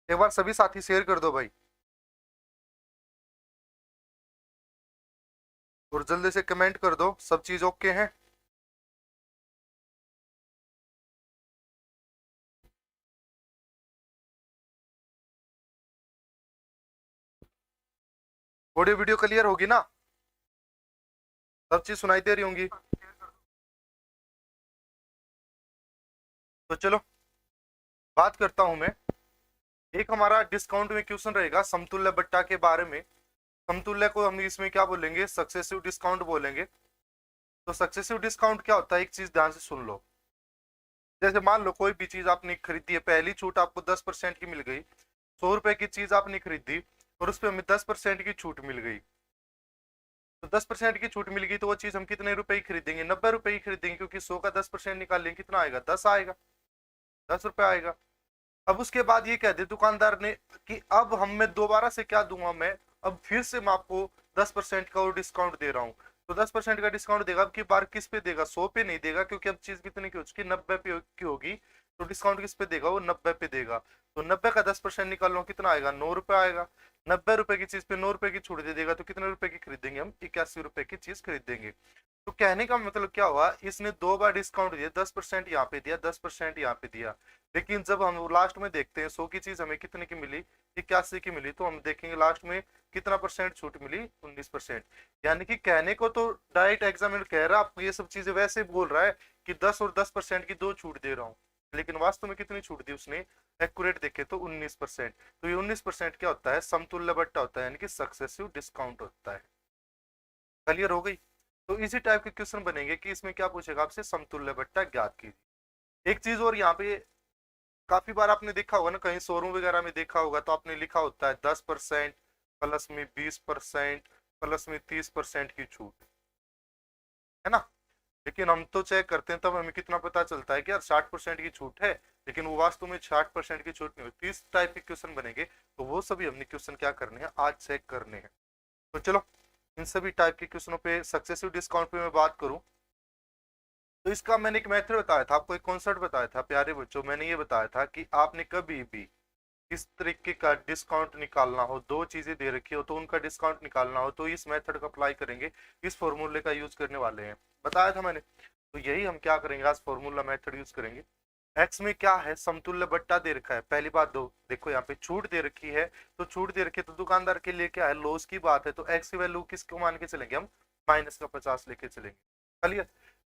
एक बार सभी साथी शेयर कर दो भाई, और जल्दी से कमेंट कर दो सब चीज ओके है। ऑडियो वीडियो क्लियर होगी ना? सब चीज सुनाई दे रही होंगी? तो चलो बात करता हूं मैं। एक हमारा डिस्काउंट में क्वेश्चन रहेगा समतुल्य बट्टा के बारे में। समतुल्य को हम इसमें क्या बोलेंगे, सक्सेसिव डिस्काउंट बोलेंगे। तो सक्सेसिव डिस्काउंट क्या होता है, एक चीज ध्यान से सुन लो। जैसे मान लो कोई भी चीज आपने खरीदी है, पहली छूट आपको 10% की मिल गई। 100 रुपए की चीज आपने खरीदी और उस पर हमें 10% की छूट मिल गई। तो 10% की छूट मिल गई तो वो चीज हम कितने रुपए की खरीदेंगे, 90 रुपए की खरीदेंगे, क्योंकि 100 का 10% निकाल लेंगे, कितना आएगा, 10 आएगा, 10 रुपए आएगा। अब उसके बाद ये कह दे दुकानदार ने कि अब हम मैं दोबारा से क्या दूंगा, मैं अब फिर से मैं आपको 10% का और डिस्काउंट दे रहा हूँ। तो 10% का डिस्काउंट देगा, अब की बार किस पे देगा, 100 पे नहीं देगा, क्योंकि अब चीज कितने की हो चुकी, 90 पे की होगी। तो डिस्काउंट किस पे देगा, वो 90 पे देगा। तो 90 का 10% निकाल लो, कितना आएगा, 9 रुपए आएगा। 90 रुपए की चीज पे 9 रुपए की छूट दे देगा, तो कितने रुपए की खरीदेंगे हम, 81 रुपए की चीज खरीदेंगे। तो कहने का मतलब क्या हुआ, इसने 2 बार डिस्काउंट दिया, 10% यहाँ पे दिया, 10% यहाँ पे दिया। लेकिन जब हम लास्ट में देखते हैं 100 की चीज हमें कितने की मिली, 81 की मिली, तो हम देखेंगे लास्ट में कितना परसेंट छूट मिली, 19%। यानी कि कहने को तो डायरेक्ट एग्जामिनर कह रहा है आपको ये सब चीजें वैसे बोल रहा है कि 10 और 10% की दो छूट दे रहा हूँ, लेकिन वास्तव में कितनी छूट दी उसने, एक्यूरेट देखे तो 19%। तो ये 19% क्या होता है, समतुल्य बट्टा होता है, यानी कि सक्सेसिव डिस्काउंट होता है। क्लियर हो गई? तो इसी टाइप के क्वेश्चन बनेंगे कि इसमें क्या पूछेगा आपसे, समतुल्य बट्टा ज्ञात कीजिए। एक चीज और यहाँ पे काफी बार आपने देखा होगा ना, कहीं शोरूम वगैरह में देखा होगा तो आपने लिखा होता है 10% प्लस में 20% प्लस में 30% की छूट, है ना? लेकिन हम तो चेक करते हैं तब हमें कितना पता चलता है कि यार 60% की छूट है, लेकिन वो वास्तव में 60% की छूट नहीं होती। इस टाइप के क्वेश्चन बनेंगे, तो वो सभी हमने क्वेश्चन क्या करने हैं, आज चेक करने हैं। तो चलो इन सभी टाइप के क्वेश्चनों पे, सक्सेसिव डिस्काउंट पे मैं बात करूं, तो इसका मैंने एक मेथड बताया था आपको, एक कॉन्सेप्ट बताया था प्यारे बच्चों। मैंने ये बताया था कि आपने कभी भी इस तरीके का डिस्काउंट निकालना हो, दो चीजें दे रखी हो तो उनका डिस्काउंट निकालना हो, तो इस मेथड का अप्लाई करेंगे, इस फॉर्मूले का यूज करने वाले हैं, बताया था मैंने। तो यही हम क्या करेंगे, आज फॉर्मूला मेथड यूज करेंगे। एक्स में क्या है, समतुल्य बट्टा दे रखा है, पहली बात दो देखो यहाँ पे छूट दे रखी है। तो छूट दे रखी है तो दुकानदार के लिए क्या है, लॉस की बात है, तो एक्स की वैल्यू किसको मान के चलेंगे हम, -50 लेके चलेंगे। चलिए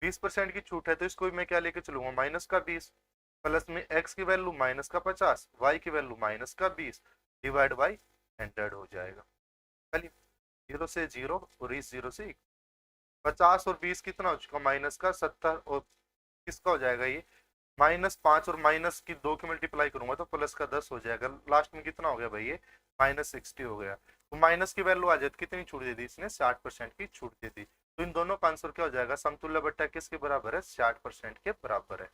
20% की छूट है तो इसको मैं क्या लेके चलूंगा, -20, प्लस में एक्स की वैल्यू -50, वाई की वैल्यू -20, डिवाइड बाई 100 हो जाएगा। चलिए 0 से 0 और इस 0 से 50 और 20 कितना हो चुका, -70, और किसका हो जाएगा ये, -5, और माइनस की 2 की मल्टीप्लाई करूंगा तो प्लस का 10 हो जाएगा। लास्ट में कितना हो गया भाई, ये -60 हो गया। तो माइनस की वैल्यू आ जाती, कितनी छूट दे दी इसने, 60% की छूट दे दी। तो इन दोनों का आंसर क्या हो जाएगा, समतुल्य बट्टा किसके बराबर है, 60% के बराबर है।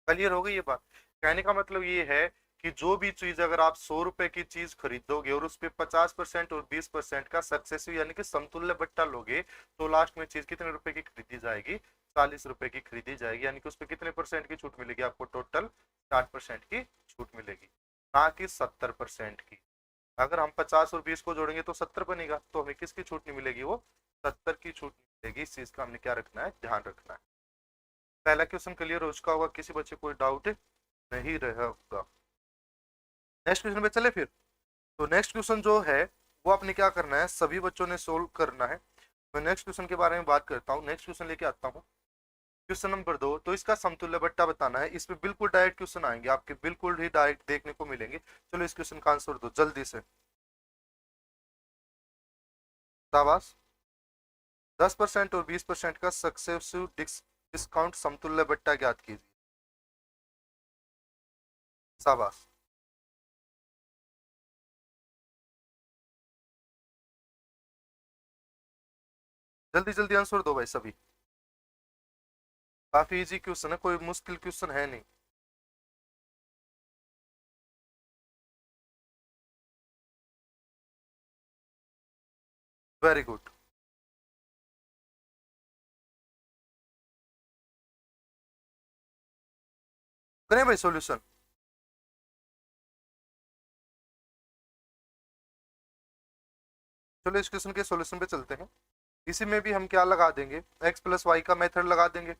क्लियर हो गई ये बात? कहने का मतलब ये है कि जो भी चीज अगर आप 100 रुपए की चीज खरीदोगे और उस पर 50% और 20% का सक्सेसिव यानी कि समतुल्य बट्टा लोगे, तो लास्ट में चीज कितने रुपए की खरीदी जाएगी, 40 रुपए की खरीदी जाएगी। यानी कि उस पर कितने परसेंट की छूट मिलेगी आपको, टोटल 60% की छूट मिलेगी, ना कि 70% की। अगर हम 50 और 20 को जोड़ेंगे तो 70 बनेगा, तो हमें किसकी छूट नहीं मिलेगी, वो 70 की छूट मिलेगी। इस चीज का हमने क्या रखना है, ध्यान रखना है। पहला क्वेश्चन क्लियर हो चुका होगा, किसी बच्चे कोई डाउट नहीं रहा होगा। नेक्स्ट क्वेश्चन पे चले फिर। तो नेक्स्ट क्वेश्चन जो है वो आपने क्या करना है, सभी बच्चों ने सोल्व करना है। मैं नेक्स्ट क्वेश्चन के बारे में बात करता हूँ, नेक्स्ट क्वेश्चन लेके आता हूँ। क्वेश्चन नंबर 2, तो इसका समतुल्य बट्टा बताना है। इसमें बिल्कुल डायरेक्ट क्वेश्चन आएंगे आपके, बिल्कुल ही डायरेक्ट देखने को मिलेंगे। चलो इस क्वेश्चन का आंसर दो जल्दी से, शाबाश। 10% और 20% का सक्सेसिव डिस्काउंट समतुल्य बट्टा ज्ञात कीजिए, शाबाश। जल्दी जल्दी आंसर दो भाई सभी, काफी इजी क्वेश्चन है, कोई मुश्किल क्वेश्चन है नहीं। Very good. करें भाई सॉल्यूशन। चलो इस क्वेश्चन के सॉल्यूशन पे चलते हैं। इसी में भी हम क्या लगा देंगे, एक्स प्लस वाई का मेथड लगा देंगे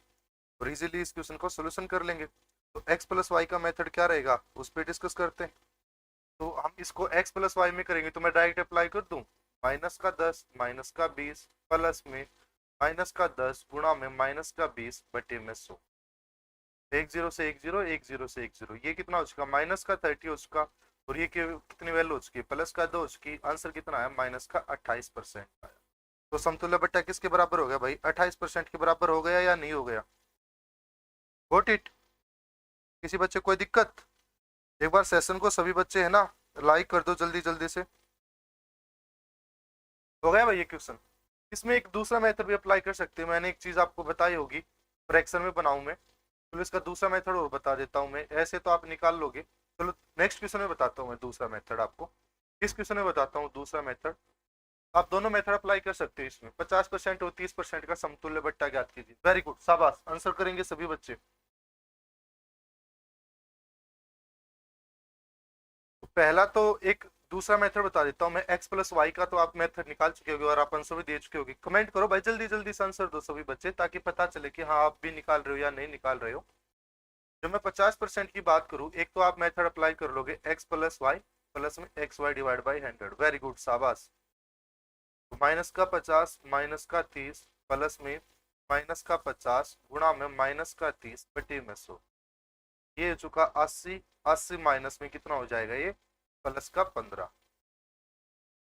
और इजीली इस क्वेश्चन को सॉल्यूशन कर लेंगे। तो एक्स प्लस वाई का मेथड क्या रहेगा उस पर डिस्कस करते हैं। तो हम इसको एक्स प्लस वाई में करेंगे तो मैं डायरेक्ट अप्लाई कर दूं, -10 -20 प्लस में -10 गुणा में -20 बटे में 100। 10 से 10, 10 से 10, ये कितना हो चुका, -30 हो चुका। और ये कितनी वैल्यू हो चुकी है, +2 हो चुकी। आंसर कितना है, -28% आया। तो समतुल्य बट्टा किसके बराबर हो गया भाई, 28% के बराबर हो गया या नहीं हो गया। Got it. किसी बच्चे कोई दिक्कत। एक बार सेशन को सभी बच्चे है ना लाइक कर दो जल्दी जल्दी से। हो गया भाई ये क्वेश्चन। इसमें एक दूसरा मेथड भी अप्लाई कर सकते हैं, मैंने एक चीज आपको बताई होगी, फ्रैक्शन में बनाऊं मैं, तो इसका दूसरा मेथड और बता देता हूं मैं, ऐसे तो आप निकाल लोगे। चलो नेक्स्ट क्वेश्चन में बताता हूँ मैं दूसरा मेथड आपको। इस क्वेश्चन में बताता हूँ दूसरा मेथड। आप दोनों मेथड अप्लाई कर सकते हो इसमें। 50% और 30% का समतुल्य बट्टा ज्ञात कीजिए। वेरी गुड, शाबाश, आंसर करेंगे सभी बच्चे। तो पहला तो एक दूसरा मेथड बता देता हूँ मैं, एक्स प्लस वाई का तो आप मेथड निकाल चुके होगे और आप आंसर भी दे चुके होगे। कमेंट करो भाई जल्दी जल्दी से आंसर दो सभी बच्चे, ताकि पता चले कि हाँ आप भी निकाल रहे हो या नहीं निकाल रहे हो। जब मैं 50% की बात करूं, एक तो आप मेथड अप्लाई कर लोगे एक्स प्लस वाई प्लस में X Y divide by 100। Very good, शाबाश। -50 -30 प्लस में -50 गुणा में -30 बटे में 100। ये हो चुका 80। 80 माइनस में कितना हो जाएगा, ये +15।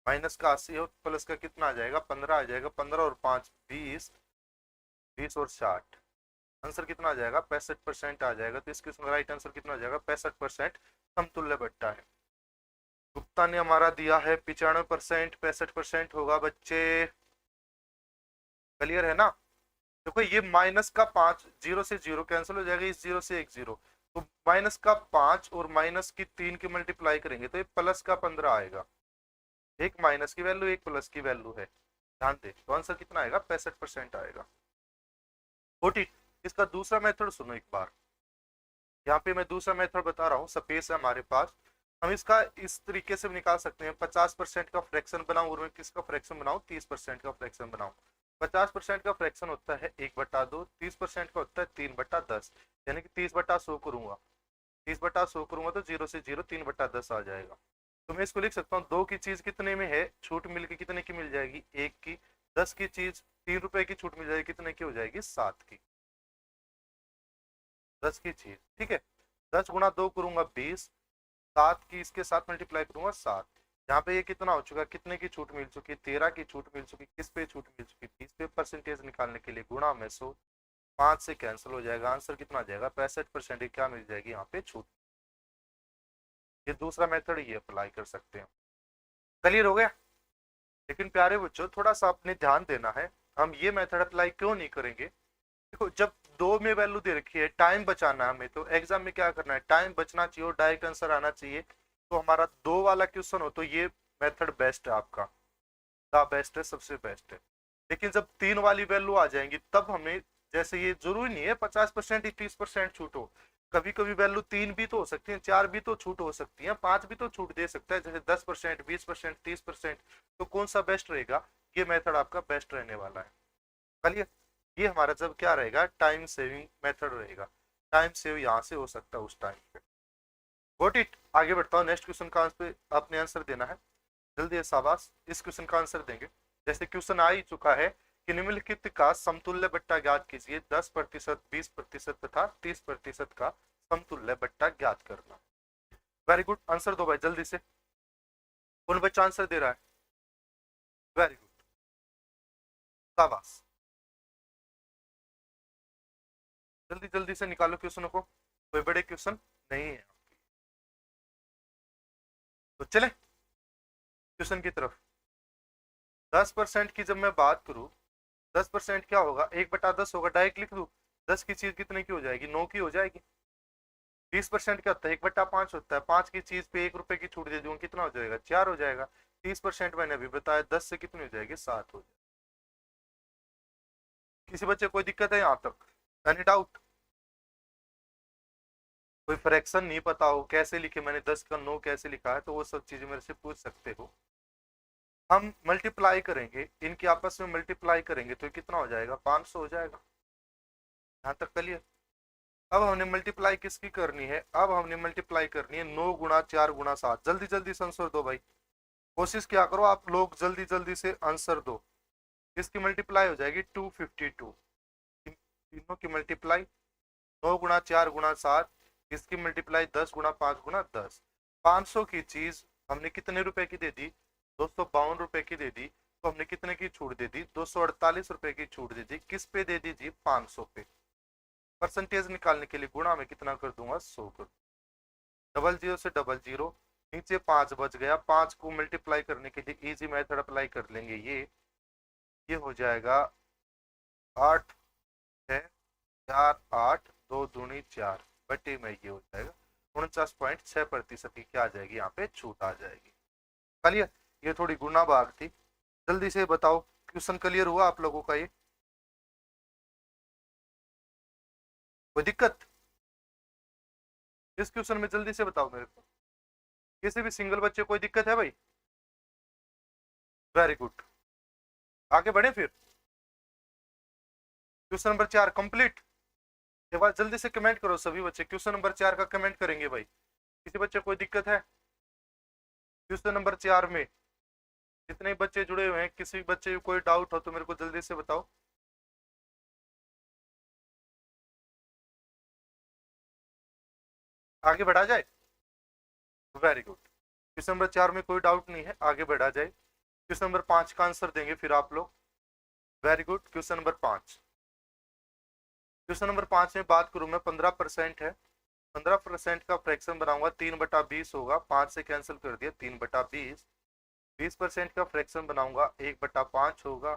-80 और प्लस का कितना आ जाएगा, 15 आ जाएगा। 15 और 5 20, 20 और 60, आंसर कितना आ जाएगा, 65% आ जाएगा। तो इसके राइट आंसर कितना आ जाएगा, 65% समतुल्य बट्टा है। गुप्ता ने हमारा दिया है 95%, 65% होगा बच्चे। क्लियर है ना। देखो ये -5, 0 से 0 कैंसिल हो जाएगा, इस 0 से 1 0। तो -5 और -3 की मल्टीप्लाई करेंगे तो ये +15 आएगा। एक माइनस की वैल्यू एक प्लस की वैल्यू है, ध्यान दे। तो आंसर कितना आएगा, 65% आएगा। ओटी। इसका दूसरा मेथड सुनो एक बार। यहाँ पे मैं दूसरा मेथड बता रहा हूँ, स्पेस है हमारे पास। हम इसका इस तरीके से निकाल सकते हैं, 50% का फ्रैक्शन बनाऊं और मैं किसका फ्रैक्शन बनाऊं, 30% का फ्रैक्शन बनाऊं। 50% का फ्रैक्शन होता है 1/2, 30% का होता है 3/10, यानी कि 30/100 करूंगा। 30/100 करूंगा तो 0 से 0 3/10 आ जाएगा। तो मैं इसको लिख सकता हूँ, 2 की चीज कितने में है, छूट मिलके कितने की मिल जाएगी, 1 की। 10 की चीज 3 रुपए की छूट मिल जाएगी, कितने की हो जाएगी, 7 की। 10 की चीज, ठीक है। 10 गुणा 2 करूंगा 20, 7 की इसके साथ मल्टीप्लाई करूंगा 7। यहाँ पे ये कितना हो चुका, कितने की छूट मिल चुकी, 13 की छूट मिल चुकी। किस पे छूट मिल चुकी, 20 पे। परसेंटेज निकालने के लिए गुणा में 100, 5 से कैंसिल हो जाएगा। आंसर कितना आ जाएगा, 65% क्या मिल जाएगी यहाँ पे छूट। ये दूसरा मेथड ये अप्लाई कर सकते हैं। क्लियर हो गया। लेकिन प्यारे बच्चों थोड़ा सा अपने ध्यान देना है, हम ये मेथड अप्लाई क्यों नहीं करेंगे। देखो जब 2 में वैल्यू दे रखी है, टाइम बचाना है हमें, तो एग्जाम में क्या करना है, टाइम बचना चाहिए और डायरेक्ट आंसर आना चाहिए। तो हमारा 2 वाला क्वेश्चन हो तो ये मेथड बेस्ट है आपका, द बेस्ट है, सबसे बेस्ट है। लेकिन जब 3 वाली वैल्यू आ जाएंगी तब हमें, जैसे ये जरूरी नहीं है 50% ही 30% छूट हो, कभी कभी वैल्यू 3 भी तो हो सकती है, 4 भी तो छूट हो सकती है, 5 भी तो छूट दे सकता है, जैसे 10%, 20%, 30%। तो कौन सा बेस्ट रहेगा, ये मेथड आपका बेस्ट रहने वाला है। चलिए, ये हमारा जब क्या रहेगा, टाइम सेविंग मेथड रहेगा। टाइम सेव यहाँ से हो सकता है उस टाइम पे। Got it. आगे बढ़ता हूँ, नेक्स्ट क्वेश्चन का आंसर आपने आंसर देना है जल्दी है, शाबाश। इस क्वेश्चन का आंसर देंगे, जैसे क्वेश्चन आ ही चुका है कि निम्नलिखित का समतुल्य बट्टा ज्ञात कीजिए। 10%, 20% तथा 30% का समतुल्य बट्टा ज्ञात करना। वेरी गुड, आंसर दो भाई जल्दी से। कौन बच्चा आंसर दे रहा है, वेरी गुड, शाबाश। जल्दी जल्दी से निकालो क्वेश्चनों को, कोई बड़े क्वेश्चन नहीं है। तो चले क्वेश्चन की तरफ। 10% की जब मैं बात करूं, 10% क्या होगा, 1/10 होगा, डायरेक्ट लिख दू। 10 की चीज कितने की हो जाएगी, 9 की हो जाएगी। 20% क्या होता है, 1/5 होता है, 5 की चीज पे 1 रुपए की छूट दे दूंगा, कितना हो जाएगा, 4 हो जाएगा। 30% मैंने अभी बताया, 10 से कितनी हो जाएगी, 7 हो जाएगी। किसी बच्चे कोई दिक्कत है यहाँ तक, एनी डाउट। कोई फ्रैक्शन नहीं पता हो कैसे लिखे मैंने, 10 का 9 कैसे लिखा है, तो वो सब चीजें मेरे से पूछ सकते हो। हम मल्टीप्लाई करेंगे, इनके आपस में मल्टीप्लाई करेंगे तो कितना हो जाएगा, 500 हो जाएगा। यहाँ तक क्लियर। अब हमने मल्टीप्लाई किसकी करनी है, अब हमने मल्टीप्लाई करनी है 9 गुणा 4 गुणा 7। जल्दी जल्दी से आंसर दो भाई, कोशिश क्या करो आप लोग जल्दी जल्दी से आंसर दो। इसकी मल्टीप्लाई हो जाएगी 252, तीनों की मल्टीप्लाई 9 गुणा 4 गुणा 7, इसकी मल्टीप्लाई 10 गुणा 5 गुणा 10। 500 की चीज हमने कितने रुपए की दे दी, 252 रुपए की दे दी, तो हमने कितने की छूट दे दी, 248 रुपए की छूट दे दी। किस पे दे दी जी, 500 पे। परसेंटेज निकालने के लिए गुणा में कितना कर दूंगा, 100 कर। डबल जीरो से डबल जीरो, नीचे 5 बच गया, 5 को मल्टीप्लाई करने के लिए इजी मेथड अप्लाई कर लेंगे। ये हो जाएगा 8 है 4 8 2 दूनी 4 बटे में, ये हो जाएगा 49.6% की क्या आ जाएगी, यहाँ पे छूट आ जाएगी। क्लियर। ये थोड़ी गुना भाग थी। जल्दी से बताओ क्वेश्चन क्लियर हुआ आप लोगों का, ये कोई दिक्कत इस क्वेश्चन में, जल्दी से बताओ मेरे को। किसी भी सिंगल बच्चे कोई दिक्कत है भाई, वेरी गुड। आगे बढ़े फिर, क्वेश्चन नंबर 4 कंप्लीट। एक बार जल्दी से कमेंट करो सभी बच्चे, क्वेश्चन नंबर 4 का कमेंट करेंगे भाई। किसी बच्चे कोई दिक्कत है क्वेश्चन नंबर 4 में? जितने बच्चे जुड़े हुए हैं, किसी बच्चे को कोई डाउट हो तो मेरे को जल्दी से बताओ। आगे बढ़ा जाए, वेरी गुड। क्वेश्चन नंबर 4 में कोई डाउट नहीं है, आगे बढ़ा जाए। क्वेश्चन नंबर 5 का आंसर देंगे फिर आप लोग, very good. Question number 5, question number 5 में बात करूं मैं, 15% है, 15% का फ्रैक्शन बनाऊंगा, 3/20 होगा, 5 से कैंसिल कर दिया, 3/20। 20% का फ्रैक्शन बनाऊंगा, 1/5 होगा।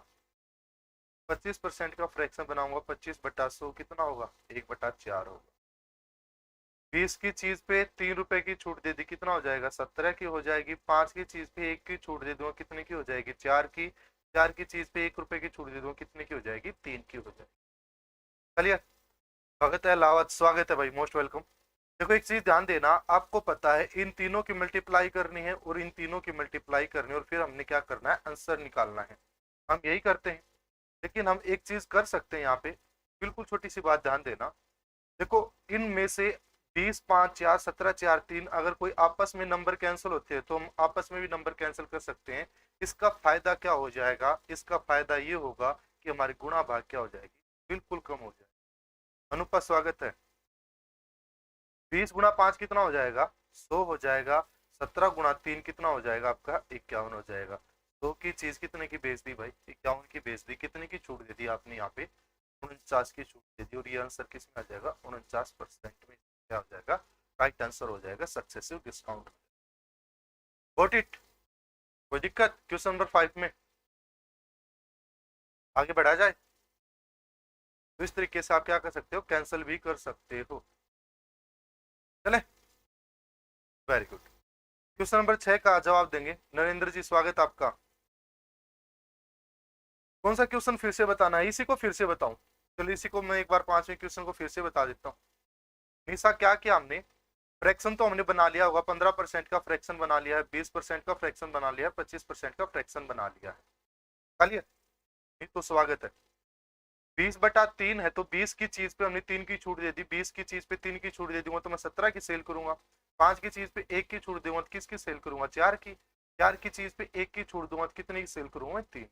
25% का फ्रैक्शन बनाऊंगा, 25/100 कितना होगा, 1/4 होगा। 20 की चीज पे 3 रुपए की छूट दे दी, कितना हो जाएगा, 17 की हो जाएगी। 5 की चीज पे 1 की छूट दे दूंगा, कितने की हो जाएगी, 4 की। 4 की चीज पे 1 रुपए की छूट दे दूंगा, कितने की हो जाएगी, 3 की हो जाएगी। चलिए, स्वागत है लावत, स्वागत है भाई, मोस्ट वेलकम। देखो एक चीज ध्यान देना, आपको पता है इन तीनों की मल्टीप्लाई करनी है और इन तीनों की मल्टीप्लाई करनी है, और फिर हमने क्या करना है, आंसर निकालना है। हम यही करते हैं। लेकिन हम एक चीज कर सकते हैं यहाँ पे, बिल्कुल छोटी सी बात ध्यान देना। देखो इनमें से 20 5 4 17 4 3, अगर कोई आपस में नंबर कैंसिल होते हैं तो हम आपस में भी नंबर कैंसिल कर सकते हैं। इसका फायदा क्या हो जाएगा, इसका फायदा ये होगा कि हमारी गुणा भाग क्या हो जाएगी, बिल्कुल कम हो जाएगी। अनुपा स्वागत है। 20 गुणा 5 कितना हो जाएगा, 100 हो जाएगा। 17 गुणा 3 कितना हो जाएगा आपका, 51 हो जाएगा। 100 की चीज कितने की बेच दी भाई, 51 की बेच दी। कितने की छूट दे दी आपने यहाँ पे, 49 की छूट दे दी। और ये आंसर किस में आ जाएगा, 49% में क्या हो जाएगा, राइट आंसर हो जाएगा, सक्सेसिव डिस्काउंट। गॉट इट, कोई दिक्कत क्वेश्चन नंबर 5 में? आगे बढ़ा जाए। तो इस तरीके से आप क्या कर सकते हो, कैंसिल भी कर सकते हो। चले, वेरी गुड। क्वेश्चन नंबर 6 का जवाब देंगे नरेंद्र जी, स्वागत आपका। कौन सा क्वेश्चन फिर से बताना है, इसी को फिर से बताऊं? चलो इसी को मैं एक बार 5वें क्वेश्चन को फिर से बता देता हूँ। निशा क्या किया हमने, फ्रैक्शन तो हमने बना लिया होगा, 15% का फ्रैक्शन बना लिया है, 20% का फ्रैक्शन बना लिया है, 25% का फ्रैक्शन बना लिया है। चलिए, तो स्वागत है। 20/3 है तो 20 की चीज पे हमने 3 की छूट दे दी, 20 की चीज पे 3 की छूट दे दूंगा तो मैं 17 की सेल करूंगा। 5 की चीज पे 1 की छूट दूंगा तो किसकी सेल करूंगा, 4 की। 4 की चीज पे 1 की छूट दूंगा तो कितने की सेल करूंगा, 3।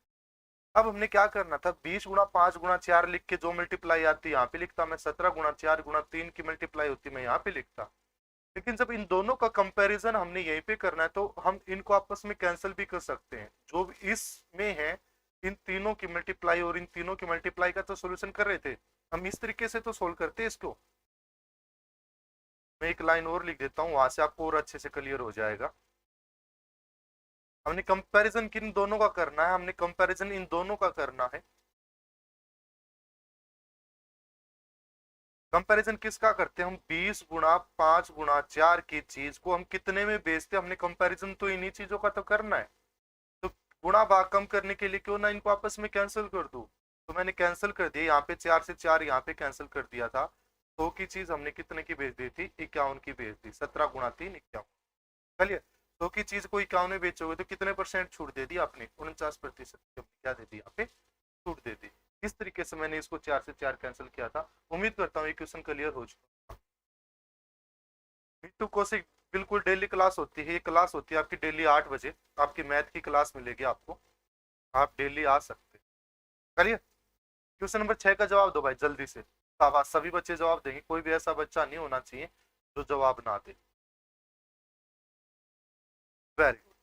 अब हमने क्या करना था, 20 गुणा 5 गुणा 4 लिख के जो मल्टीप्लाई आती है यहाँ पे लिखता मैं, 17 गुणा 4 गुणा 3 की मल्टीप्लाई होती मैं यहाँ पे लिखता। लेकिन जब इन दोनों का कंपैरिजन हमने यहीं पे करना है तो हम इनको आपस में कैंसिल भी कर सकते हैं। जो इसमें है इन तीनों की मल्टीप्लाई और इन तीनों की मल्टीप्लाई का तो सॉल्यूशन कर रहे थे हम, इस तरीके से तो सोल्व करते हैं इसको। मैं एक लाइन और लिख देता हूँ, वहां से आपको और अच्छे से क्लियर हो जाएगा। हमने कंपैरिजन किन दोनों का करना है, हमने कंपैरिजन इन दोनों का करना है। कंपैरिजन किसका करते हैं हम, 20 गुणा 5 गुणा 4 की चीज को हम कितने में बेचते, हमने कंपैरिजन तो इन्हीं चीजों का तो करना है। तो गुणा भाग कम करने के लिए क्यों ना इनको आपस में कैंसिल कर दूं, तो मैंने कैंसिल कर दिया। यहाँ पे 4 से 4 यहाँ पे कैंसिल कर दिया था। 100 की चीज हमने कितने की बेच दी थी, 51 की बेच दी। 17 गुणा 3 51। चलिए, 100 की चीज को 51 में बेचोगे तो कितने परसेंट छूट दे दी आपने? 49% क्या दे दी यहाँ पे? छूट दे दी। इस तरीके से मैंने इसको 4 से 4 कैंसिल किया था। उम्मीद करता हूँ ये क्वेश्चन क्लियर हो चुका। मीटू कौशिक बिल्कुल डेली क्लास होती है, ये क्लास होती है आपकी डेली 8 बजे, आपकी मैथ की क्लास मिलेगी आपको, आप डेली आ सकते हैं। करिए क्वेश्चन नंबर 6 का जवाब दो भाई जल्दी से। शाबाश, सभी बच्चे जवाब देंगे, कोई भी ऐसा बच्चा नहीं होना चाहिए जो जवाब ना दे। वेरी गुड,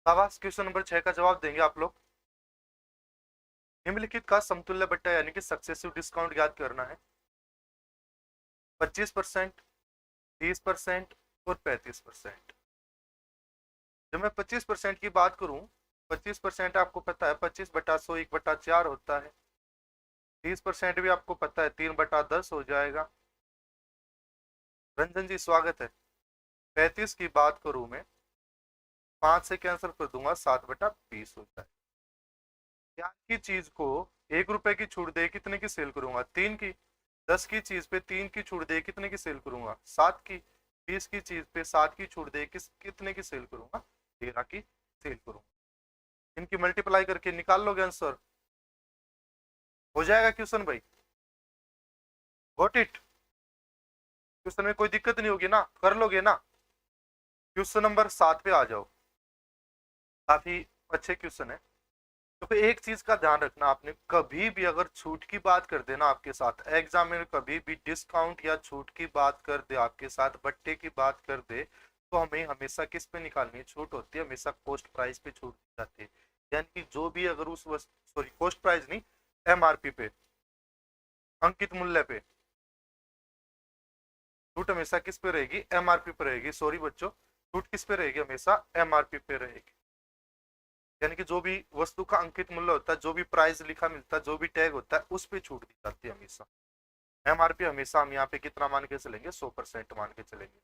शाबाश। क्वेश्चन नंबर 6 का जवाब देंगे आप लोग। निम्नलिखित का समतुल्य बट्टा यानी कि सक्सेसिव डिस्काउंट ज्ञात करना है। 25%, 30% और 35%। जब मैं 25% की बात करूं, 25% आपको पता है 25/100 1/4 होता है। 30% भी आपको पता है 3/10 हो जाएगा। रंजन जी स्वागत है। 35 की बात करूं मैं, 5 से कैंसिल कर दूंगा, 7/20 होता है। क्या की चीज को 1 रुपए की छूट दे कितने की सेल करूंगा? 3 की। 10 की चीज पे 3 की छूट दे कितने की सेल करूंगा? 7 की। 20 की चीज पे 7 की छूट दे कितने की सेल करूंगा? 13 की सेल करूंगा। इनकी मल्टीप्लाई करके निकाल लोगे आंसर, हो जाएगा क्वेश्चन भाई। Got it? क्वेश्चन में कोई दिक्कत नहीं होगी ना, कर लोगे ना? क्वेश्चन नंबर 7 पे आ जाओ, काफी अच्छे क्वेश्चन है। तो एक चीज का ध्यान रखना आपने, कभी भी अगर छूट की बात कर देना आपके साथ एग्जाम में, कभी भी डिस्काउंट या छूट की बात कर दे आपके साथ, बट्टे की बात कर दे, तो हमें हमेशा किस पे निकालनी है? छूट होती है हमेशा कॉस्ट प्राइस पे छूट दी जाती है। यानी कि जो भी अगर उस सॉरी कॉस्ट प्राइस नहीं, एमआरपी पे, अंकित मूल्य पे छूट हमेशा किस पे रहेगी? एमआरपी पे रहेगी। सॉरी बच्चों, छूट किस पे रहेगी? हमेशा एमआरपी पे रहेगी। यानी कि जो भी वस्तु का अंकित मूल्य होता है, जो भी प्राइस लिखा मिलता है, जो भी टैग होता है, उस पे छूट दी जाती है हमेशा। एमआरपी हमेशा हम यहाँ पे कितना मान के चलेंगे? 100% मान के चलेंगे।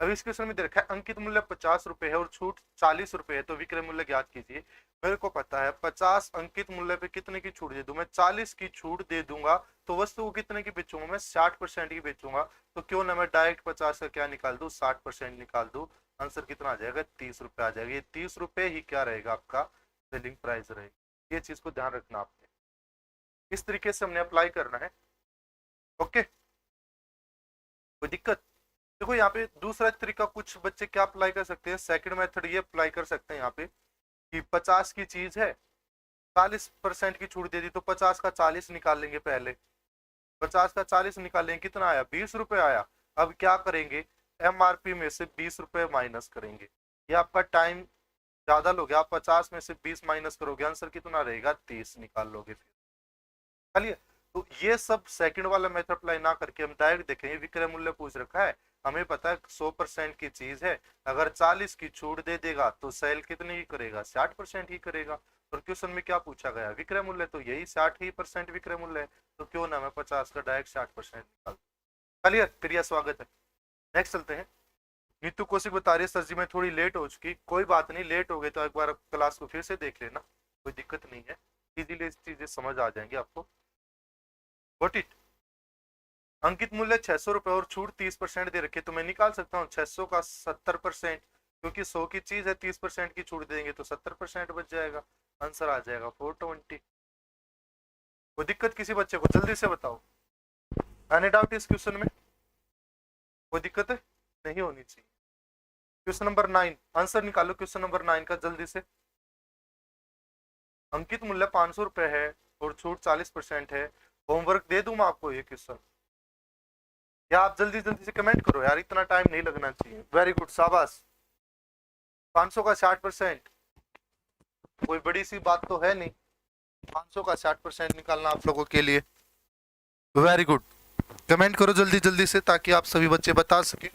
अब इस क्वेश्चन में देखा है अंकित मूल्य 50 रुपए है और छूट 40 रुपए है, तो विक्रय मूल्य ज्ञात कीजिए। मेरे को पता है 50 अंकित मूल्य पे कितने की छूट दे दूं मैं? 40 की छूट दे दूंगा, तो वस्तु को कितने की बेचूंगा मैं? 60% की बेचूंगा। तो क्यों ना मैं डायरेक्ट 50 का क्या निकाल दूं? 60% निकाल दूं। आंसर कितना आ जाएगा? 30 रुपए आ जाएगा। ये 30 रुपए ही क्या रहेगा? आपका सेलिंग प्राइस रहेगी। ये चीज को ध्यान रखना आपने, इस तरीके से हमने अप्लाई करना है। ओके, कोई दिक्कत? देखो यहाँ पे दूसरा तरीका, कुछ बच्चे क्या अप्लाई कर सकते हैं, सेकंड मेथड ये अप्लाई कर सकते हैं यहाँ पे कि 50 की चीज है, 40% की छूट दे दी, तो 50 का 40 निकाल लेंगे पहले। 50 का 40 निकालेंगे, कितना आया? 20 रुपए आया। अब क्या करेंगे? एमआरपी में से 20 रुपए माइनस करेंगे। ये आपका टाइम ज्यादा लोगे, आप 50 में से 20 माइनस करोगे, आंसर कितना रहेगा? 30 निकाल लोगे फिर। चलिए, तो ये सब सेकंड वाला मेथड अप्लाई ना करके हम डायरेक्ट देखेंगे। विक्रय मूल्य पूछ रखा है, हमें पता है 100% की चीज है, अगर 40 की छूट दे देगा तो सेल कितनी ही करेगा? 60% ही करेगा। और क्वेश्चन में क्या पूछा गया? विक्रय मूल्य, तो यही 60% विक्रय मूल्य है, तो क्यों ना मैं 50 का डायरेक्ट 60% निकाल। क्लियर? प्रिया स्वागत है। नेक्स्ट चलते हैं। नीतू कौशिक बता रही है सर जी मैं थोड़ी लेट हो चुकी। कोई बात नहीं, लेट हो गए तो एक बार क्लास को फिर से देख लेना, कोई दिक्कत नहीं है, इजीली चीजें समझ आ जाएंगी आपको। Got it? अंकित मूल्य 600 रुपए और छूट 30% दे रखी है, तो मैं निकाल सकता हूँ 600 का 70%, क्योंकि 100 की चीज है, 30% की छूट देंगे तो 70% बच जाएगा। आंसर आ जाएगा 420। कोई दिक्कत किसी बच्चे को? जल्दी से बताओ, एनी डाउट इस क्वेश्चन में? कोई दिक्कत है? नहीं होनी चाहिए। क्वेश्चन नंबर 9, आंसर निकालो क्वेश्चन नंबर 9 का जल्दी से। अंकित मूल्य 500 रुपए है और छूट 40% है। होमवर्क दे दूं मैं आपको ये क्वेश्चन, या आप जल्दी जल्दी से कमेंट करो यार, इतना टाइम नहीं लगना चाहिए। वेरी गुड, शाबाश। 500 का 60%, कोई बड़ी सी बात तो है नहीं। 500 का 60% निकालना आप लोगों के लिए। वेरी गुड, कमेंट करो जल्दी जल्दी से ताकि आप सभी बच्चे बता सके।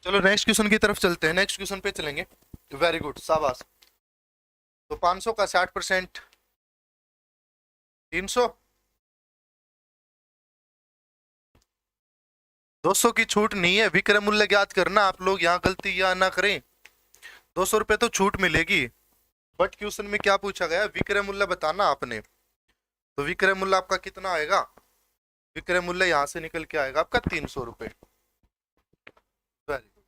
चलो नेक्स्ट क्वेश्चन की तरफ चलते हैं, नेक्स्ट क्वेश्चन पे चलेंगे। वेरी गुड, शाबाश। तो 500 का 60% 300, 200 की छूट नहीं है, विक्रय मूल्य ज्ञात करना। आप लोग यहाँ गलती या ना करें, 200 रुपए तो छूट मिलेगी, बट क्वेश्चन में क्या पूछा गया? विक्रय मूल्य बताना आपने। तो विक्रय मूल्य आपका कितना आएगा, विक्रय मूल्य यहां से निकल के आएगा आपका 300 रुपए। Very good.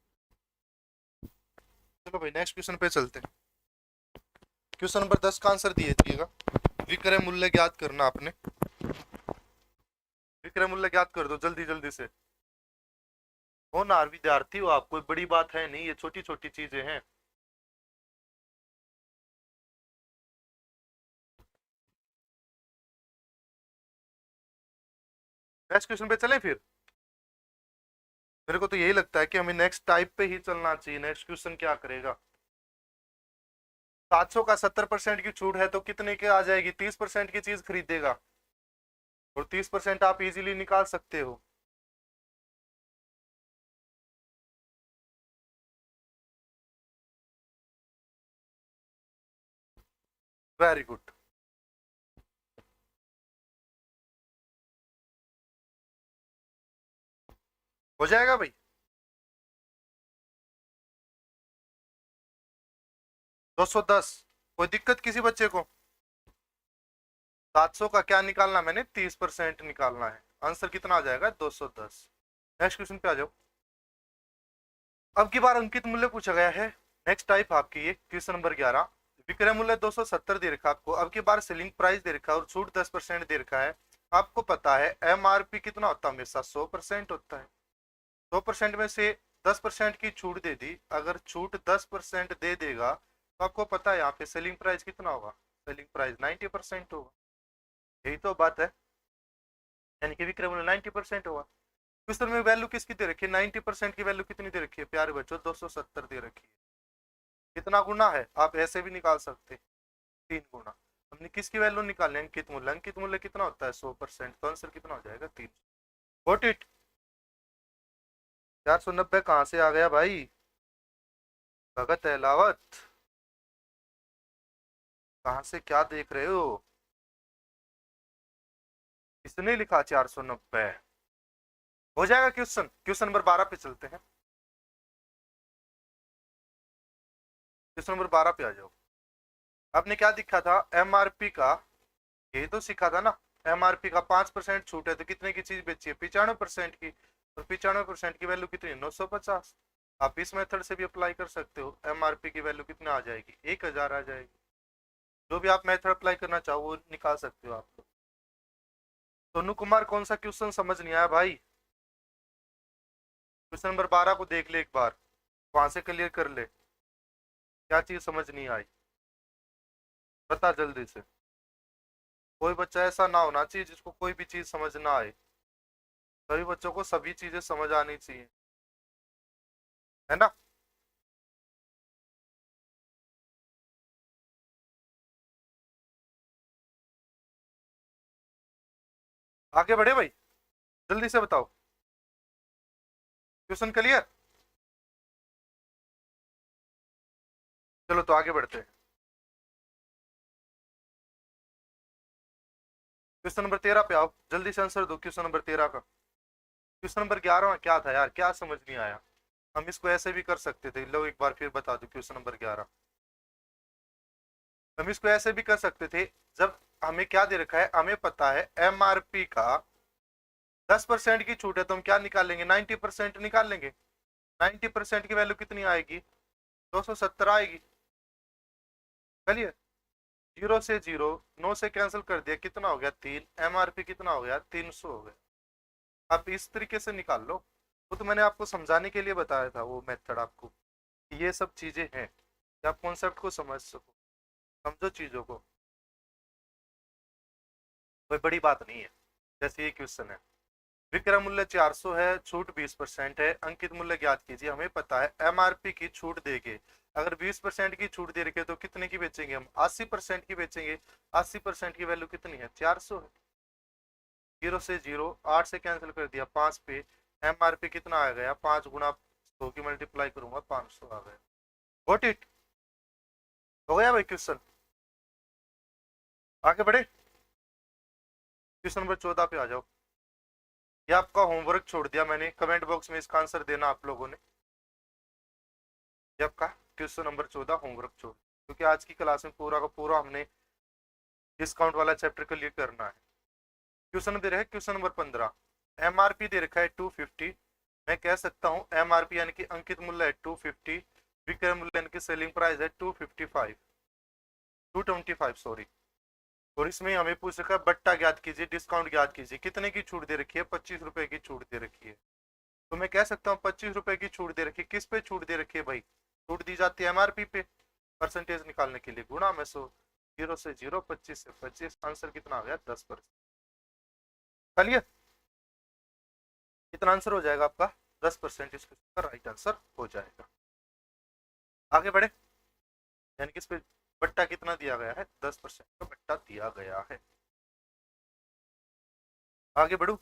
चलो भाई नेक्स्ट क्वेश्चन पे चलते हैं। क्वेश्चन नंबर 10 का आंसर दिए दिएगा। विक्रय मूल्य ज्ञात करना आपने, विक्रय मूल्य ज्ञात कर दो जल्दी जल्दी से। हो ना विद्यार्थी हो आप, कोई बड़ी बात है नहीं, ये छोटी छोटी चीजें हैं। नेक्स्ट क्वेश्चन पे चलें फिर। मेरे को तो यही लगता है कि हमें नेक्स्ट टाइप पे ही चलना चाहिए। नेक्स्ट क्वेश्चन क्या करेगा, 700 का 70% की छूट है तो कितने के आ जाएगी, 30% की चीज खरीदेगा और 30% आप इजीली निकाल सकते हो। Very good. हो जाएगा भाई। 210, कोई दिक्कत किसी बच्चे को। 700 का क्या निकालना मैंने, 30% निकालना है। आंसर कितना आ जाएगा, 210। नेक्स्ट क्वेश्चन पे आ जाओ। अब की बार अंकित मूल्य पूछा गया है। नेक्स्ट टाइप आपकी ये क्वेश्चन नंबर 11। विक्रय मूल्य 270 दे रखा आपको, अब की बार सेलिंग प्राइस दे रखा है और छूट 10% दे रखा है। आपको पता है एमआरपी कितना होता है, हमेशा 100% होता है। 100% में से 10% की छूट दे दी, अगर छूट 10% दे देगा तो आपको पता है यहाँ पे सेलिंग प्राइस कितना होगा, सेलिंग प्राइस 90% होगा। यही तो बात है, यानी कि विक्रय मूल्य 90% होगा। क्वेश्चन में वैल्यू किसकी दे रखी है, 90% की वैल्यू कितनी दे रखी है प्यारे बच्चों, 270 दे रखी है। कितना गुना है आप ऐसे भी निकाल सकते हैं, 3 गुना। हमने किसकी वैल्यू निकालनी है, अंकित मूल्य। अंकित मूल्य कितना होता है, 100%, तो आंसर कितना हो जाएगा, 300। वॉट इट, 490 कहां से आ गया भाई, भगत एलावत कहां से क्या देख रहे हो, इसने लिखा 490। हो जाएगा क्वेश्चन। क्वेश्चन नंबर 12 पे चलते हैं। क्वेश्चन नंबर 12 पे आ जाओ। आपने क्या दिखा था, एमआरपी का, यही तो सीखा था ना। एमआरपी का 5% छूट है तो कितने की चीज बेची है, 95% की। और 95% की वैल्यू कितनी है, 950। आप इस मेथड से भी अप्लाई कर सकते हो। एमआरपी की वैल्यू कितनी आ जाएगी, 1000 आ जाएगी। जो भी आप मेथड अप्लाई करना चाहो वो निकाल सकते हो आप। सोनू कुमार कौन सा क्वेश्चन समझ नहीं आया भाई, क्वेश्चन नंबर 12 को देख ले एक बार, वहां से क्लियर कर ले क्या चीज समझ नहीं आई, बता जल्दी से। कोई बच्चा ऐसा ना होना चाहिए जिसको कोई भी चीज समझ ना आए। सभी बच्चों को सभी चीजें समझ आनी चाहिए, है ना। आगे बढ़े भाई, जल्दी से बताओ। क्वेश्चन क्लियर, चलो तो आगे बढ़ते हैं। क्वेश्चन नंबर 13 पे आओ, जल्दी से आंसर दो क्वेश्चन नंबर 13 का। क्वेश्चन नंबर 11 में क्या था यार, क्या समझ नहीं आया। हम इसको ऐसे भी कर सकते थे, लो एक बार फिर बता दो क्वेश्चन नंबर 11। हम इसको ऐसे भी कर सकते थे, जब हमें क्या दे रखा है, हमें पता है एमआरपी का 10% की छूट है तो हम क्या निकालेंगे, 90% निकाल लेंगे। 90% की वैल्यू कितनी आएगी, 270 आएगी। चलिए, जीरो से जीरो, 9 से कैंसिल कर दिया, कितना हो गया, 3। एमआरपी कितना हो गया, 300 हो गया। आप इस तरीके से निकाल लो। वो तो मैंने आपको समझाने के लिए बताया था वो मेथड आपको, ये सब चीजें हैं कि आप कॉन्सेप्ट को समझ सको, समझो चीजों को, कोई बड़ी बात नहीं है। जैसे ये क्वेश्चन है, विक्रय मूल्य 400 है, छूट 20% है, अंकित मूल्य ज्ञात कीजिए। हमें पता है एमआरपी की छूट देके, अगर 20% की छूट दे रखे तो कितने की बेचेंगे हम, 80% की बेचेंगे। 80% की वैल्यू कितनी है, 400 है। जीरो से जीरो, 8 से कैंसिल कर दिया, 5 पे एमआरपी कितना आ गया, 5 गुना 100 की मल्टीप्लाई करूंगा, 500 आ गया। गॉट इट, हो गया भाई क्वेश्चन। आगे बढ़े, क्वेश्चन नंबर 14 पे आ जाओ। ये आपका होमवर्क छोड़ दिया मैंने, कमेंट बॉक्स में इसका आंसर देना आप लोगों ने। ये आपका क्वेश्चन नंबर 14 होमवर्क छोड़, क्योंकि आज की क्लास में पूरा का पूरा हमने डिस्काउंट वाला चैप्टर के लिए करना है। क्वेश्चन दे रहे हैं क्वेश्चन नंबर 15, एमआरपी दे रखा है 250। मैं कह सकता हूँ एमआरपी यानी कि अंकित मूल्य है 250, विक्रय मूल्य यानी कि सेलिंग प्राइस है 255, 225 सॉरी। और इसमें हमें पूछ रखा है बट्टा ज्ञात कीजिए, डिस्काउंट ज्ञात कीजिए। कितने की छूट दे रखी है? 25 रुपए की छूट दे रखी है। तो मैं कह सकता हूँ 25 रुपए की छूट दे रखी है। किस पे छूट दे रखी है भाई? छूट दी जाती है एमआरपी पे। परसेंटेज निकालने के लिए गुणा में 100, 0 से 0, 25 से 25, आंसर कितना आ गया? 10%। चलिए कितना आंसर हो जाएगा आपका? 10% इसका राइट आंसर हो जाएगा। आगे बढ़े, यानी कि इस पे बट्टा कितना दिया गया है? 10% का बट्टा दिया गया है। आगे बढ़ू,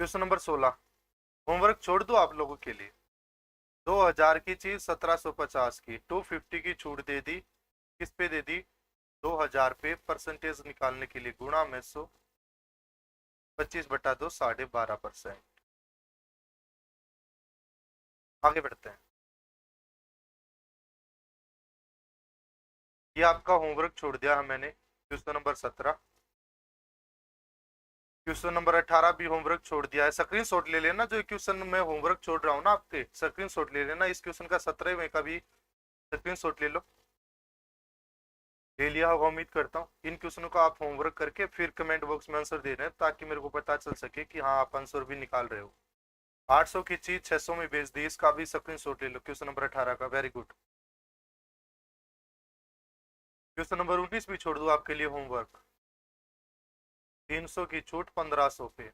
क्वेश्चन नंबर 16, होमवर्क छोड़ दो आप लोगों के लिए। 2000 की चीज 1750 की, 250 की छूट दे दी। किस पे दे दी? 2000 पे। परसेंटेज निकालने के लिए गुणा में 100, 25/2 12.5%। आगे बढ़ते हैं। ये आपका होमवर्क छोड़ दिया है मैंने, क्वेश्चन नंबर 17। क्वेश्चन नंबर 18 भी होमवर्क छोड़ दिया है। स्क्रीन शॉट ले लेना, जो क्वेश्चन में होमवर्क छोड़ रहा हूँ ना आपके, स्क्रीन शॉट ले लेना। इस क्वेश्चन का 17वें का भी स्क्रीन शॉट ले लो। ले लिया होगा उम्मीद करता हूँ। इन क्वेश्चनों का आप होमवर्क करके फिर कमेंट बॉक्स में आंसर दे रहे हैं, ताकि मेरे को पता चल सके कि हाँ आप आंसर भी निकाल रहे हो। 800 की चीज 600 में बेच दी, इसका भी स्क्रीन शॉट ले लो, क्वेश्चन नंबर 18 का। Very good. क्वेश्चन नंबर 19 भी छोड़ दो आपके लिए होमवर्क। 300 की छूट 1500 पे।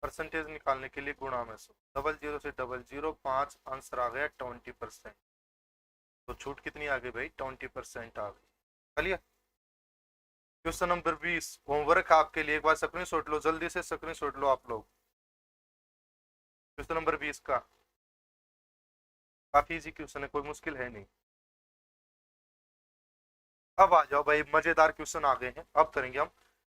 परसेंटेज निकालने के लिए गुणा में 100, 00 से 005, आंसर आ गया 20%। तो छूट कितनी आ गई भाई? 20% आ गई। चलिए क्वेश्चन नंबर 20 होमवर्क आपके लिए, एक बार स्क्रीन शॉट लो, जल्दी से स्क्रीन शॉट लो आप लोग। क्वेश्चन नंबर 20 का काफी इजी क्वेश्चन है, कोई मुश्किल है नहीं। अब आ जाओ भाई, मजेदार क्वेश्चन आ गए हैं, अब करेंगे हम।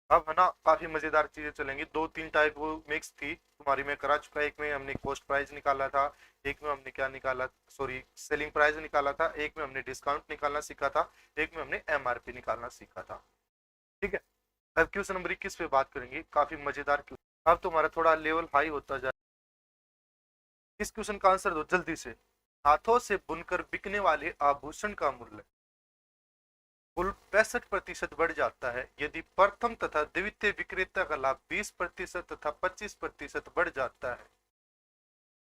अब है ना काफी मजेदार चीजें चलेंगी। 2-3 टाइप वो मिक्स थी तुम्हारी, मैं करा चुका। एक में हमने कॉस्ट प्राइस निकाला था, एक में हमने क्या निकाला, सॉरी सेलिंग प्राइस निकाला था, एक में हमने डिस्काउंट निकालना सीखा था, एक में हमने एमआरपी निकालना सीखा था। ठीक है, अब क्वेश्चन नंबर 21 पे बात करेंगे, काफी मजेदार क्वेश्चन। अब तुम्हारा थोड़ा लेवल हाई होता जाए। इस क्वेश्चन का आंसर दो जल्दी से। हाथों से बुनकर बिकने वाले आभूषण का मूल्य कुल 65% बढ़ जाता है यदि प्रथम तथा द्वितीय विक्रेता का लाभ 20% तथा 25% बढ़ जाता है,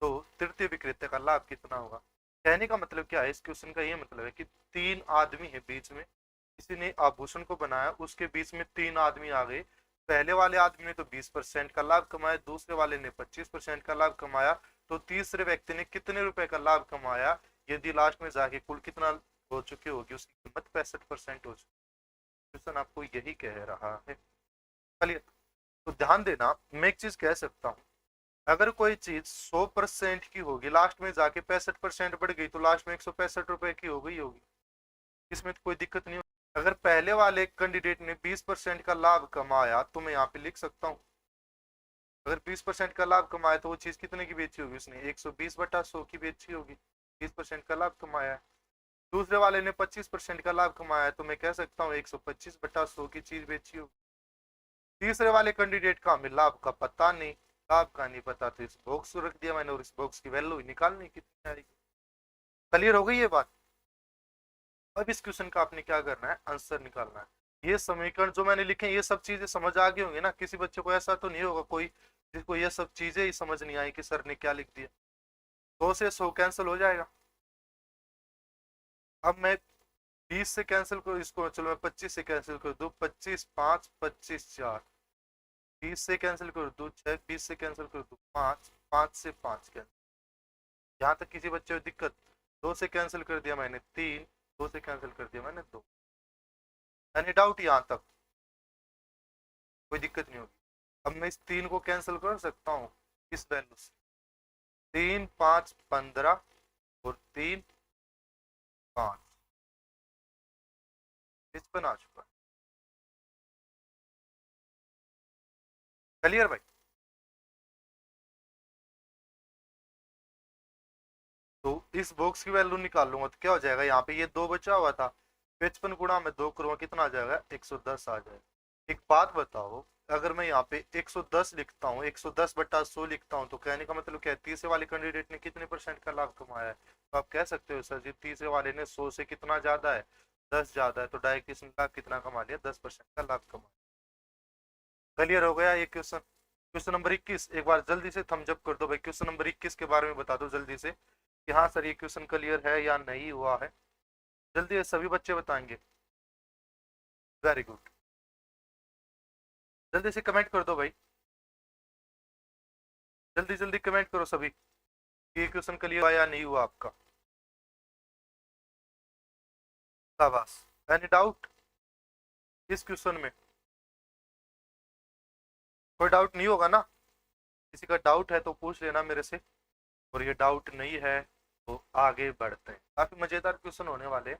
तो तृतीय विक्रेता का लाभ कितना होगा? कहने का मतलब क्या है? इस क्वेश्चन का ये मतलब है कि 3 आदमी है बीच में, किसी ने आभूषण को बनाया, उसके बीच में 3 आदमी आ गए। पहले वाले आदमी ने तो 20% का लाभ कमाया, दूसरे वाले ने 25% का लाभ कमाया, तो तीसरे व्यक्ति ने कितने रुपए का लाभ कमाया? यदि लास्ट में जाके कुल कितना हो चुकी होगी, उसकी कीमत 65% हो चुकी। क्वेश्चन आपको यही कह रहा है। चलिए तो ध्यान देना, मैं एक चीज कह सकता हूँ, अगर कोई चीज 100% की होगी, लास्ट में जाके 65% बढ़ गई, तो लास्ट में 165 रुपए की हो गई होगी। इसमें तो कोई दिक्कत नहीं होगी। अगर पहले वाले कैंडिडेट ने 20% का लाभ कमाया, तो मैं यहाँ पे लिख सकता हूँ, अगर 20% का लाभ कमाया तो वो चीज कितने की बेची होगी? उसने 120/100 की बेची होगी, 20% का लाभ कमाया है। दूसरे वाले ने 25% का लाभ कमाया, तो मैं कह सकता हूँ 125/100 की चीज बेची होगी। तीसरे वाले कैंडिडेट का हमें लाभ का पता नहीं, लाभ का नहीं पता, तो इस बॉक्स को रख दिया मैंने, और इस बॉक्स की वैल्यू निकालनी कितनी आएगी। क्लियर हो गई ये बात? अब इस क्वेश्चन का आपने क्या करना है? आंसर निकालना है। ये समीकरण जो मैंने लिखे ये सब चीजें समझ आ गई होंगी ना? किसी बच्चे को ऐसा तो नहीं होगा कोई जिसको ये सब चीजें ही समझ नहीं आई कि सर ने क्या लिख दिया। 2 से 100 कैंसिल हो जाएगा। अब मैं 20 से कैंसिल करूँ इसको, चलो मैं 25 से कैंसिल कर दूं, 25 5 25 4, 20 से कैंसिल कर दूं 6, 20 से कैंसिल कर दूं 5, 5 से 5 कैंसिल। यहाँ तक किसी बच्चे को दिक्कत? 2 से कैंसिल कर दिया मैंने 3, 2 से कैंसिल कर दिया मैंने 2। यानी डाउट यहाँ तक? कोई दिक्कत नहीं होगी। अब मैं इस 3 को कैंसिल कर सकता हूँ इस वैल्यू से। 3 5 15 और 3 5, 55 आ चुका है। क्लियर भाई? तो इस बॉक्स की वैल्यू निकाल लूंगा तो क्या हो जाएगा, यहाँ पे ये 2 बचा हुआ था, 55 गुणा में 2 करूंगा कितना आ जाएगा, 110 आ जाएगा। एक बात बताओ, अगर मैं यहाँ पे 110 लिखता हूँ, 110/100 लिखता हूँ, तो कहने का मतलब क्या है, तीसरे वाले कैंडिडेट ने कितने % का लाभ कमाया है? तो आप कह सकते हो सर जी तीसरे वाले ने 100 से कितना ज्यादा है, 10 ज्यादा है, तो डायरेक्ट इसने लाभ कितना कमा लिया, 10% का लाभ कमा। क्लियर हो गया ये क्वेश्चन। क्वेश्चन नंबर 21 एक बार जल्दी से थम्स अप कर दो भाई, क्वेश्चन नंबर 21 के बारे में बता दो जल्दी से कि हाँ सर ये क्वेश्चन क्लियर है या नहीं हुआ है, जल्दी से सभी बच्चे बताएंगे। वेरी गुड, जल्दी से कमेंट कर दो भाई, जल्दी जल्दी कमेंट करो सभी कि ये क्वेश्चन क्लियर हुआ या नहीं हुआ आपका। शाबाश। एनी डाउट इस क्वेश्चन में? कोई डाउट नहीं होगा ना? किसी का डाउट है तो पूछ लेना मेरे से, और ये डाउट नहीं है तो आगे बढ़ते हैं, काफी मजेदार क्वेश्चन होने वाले हैं।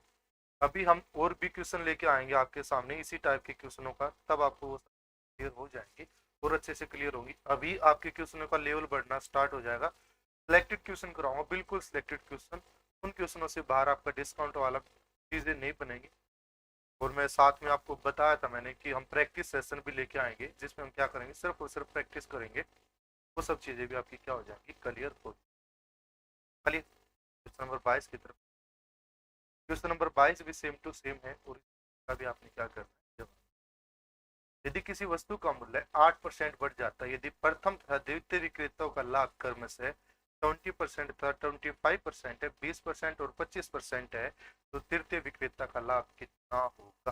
अभी हम और भी क्वेश्चन लेके आएंगे आपके सामने इसी टाइप के क्वेश्चनों का, तब आपको वो क्लियर हो जाएंगे और अच्छे से क्लियर होंगी। अभी आपके क्वेश्चनों का लेवल बढ़ना स्टार्ट हो जाएगा, सिलेक्टेड क्वेश्चन कराऊंगा, बिल्कुल सिलेक्टेड क्वेश्चन, उन क्वेश्चनों से बाहर आपका डिस्काउंट वाला चीजें नहीं बनेगी। और मैं साथ में आपको बताया था मैंने कि हम प्रैक्टिस सेशन भी लेके आएंगे, जिसमें हम क्या करेंगे, सिर्फ और सिर्फ प्रैक्टिस करेंगे, वो सब चीजें भी आपकी क्या हो जाएंगी, क्लियर हो। चलिए क्वेश्चन नंबर 22 की तरफ। क्वेश्चन नंबर 22 भी सेम टू सेम है, और इसका भी आपने क्या करना है, यदि किसी वस्तु का मूल्य 8% बढ़ जाता है, यदि प्रथम तथा द्वितीय विक्रेताओं का लाभ कर में से 20% तथा 25% है, 20% और 25% है, तो तृतीय विक्रेता का लाभ कितना होगा?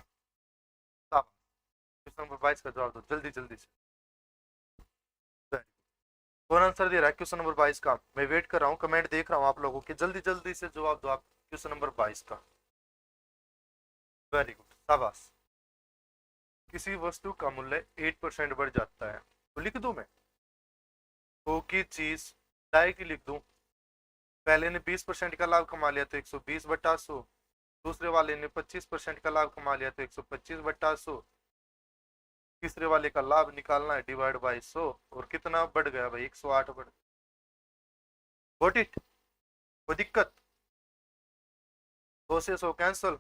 क्वेश्चन नंबर 22 का जवाब दो जल्दी जल्दी से। कौन आंसर दे रहा है क्वेश्चन नंबर 22 का? मैं वेट कर रहा हूँ, कमेंट देख रहा हूँ आप लोगों के, जल्दी जल्दी से जवाब दो आप क्वेश्चन नंबर 22 का। वेरी गुड, शाबाश। किसी वस्तु का मूल्य 8% बढ़ जाता है, तो लिख दूं मैं हो की चीज, डायरेक्ट लिख दूं, पहले ने 20% का लाभ कमा लिया तो 120/100, दूसरे वाले ने 25% का लाभ कमा लिया तो 125/100, तीसरे वाले का लाभ निकालना है डिवाइड बाई 100, और कितना बढ़ गया भाई, 108 बढ़। Got it? कोई दिक्कत? 2 से 100 कैंसल,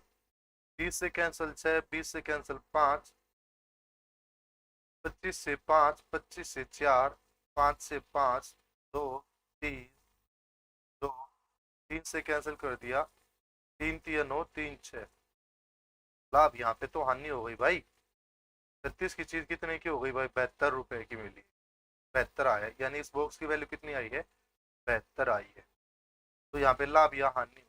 20 से कैंसल 6, 20 से कैंसल 5, 25 से 5, 25 से 4, 5 से 5, 2, 3, 2, 3 से कैंसिल कर दिया, 3 3 9, 3 6, लाभ यहाँ पे तो हानि हो गई भाई, 36 की चीज कितने की हो गई भाई, 72 रुपए की मिली, 72 आया, यानी इस बॉक्स की वैल्यू कितनी आई है, 72 आई है। तो यहाँ पे लाभ या हानि,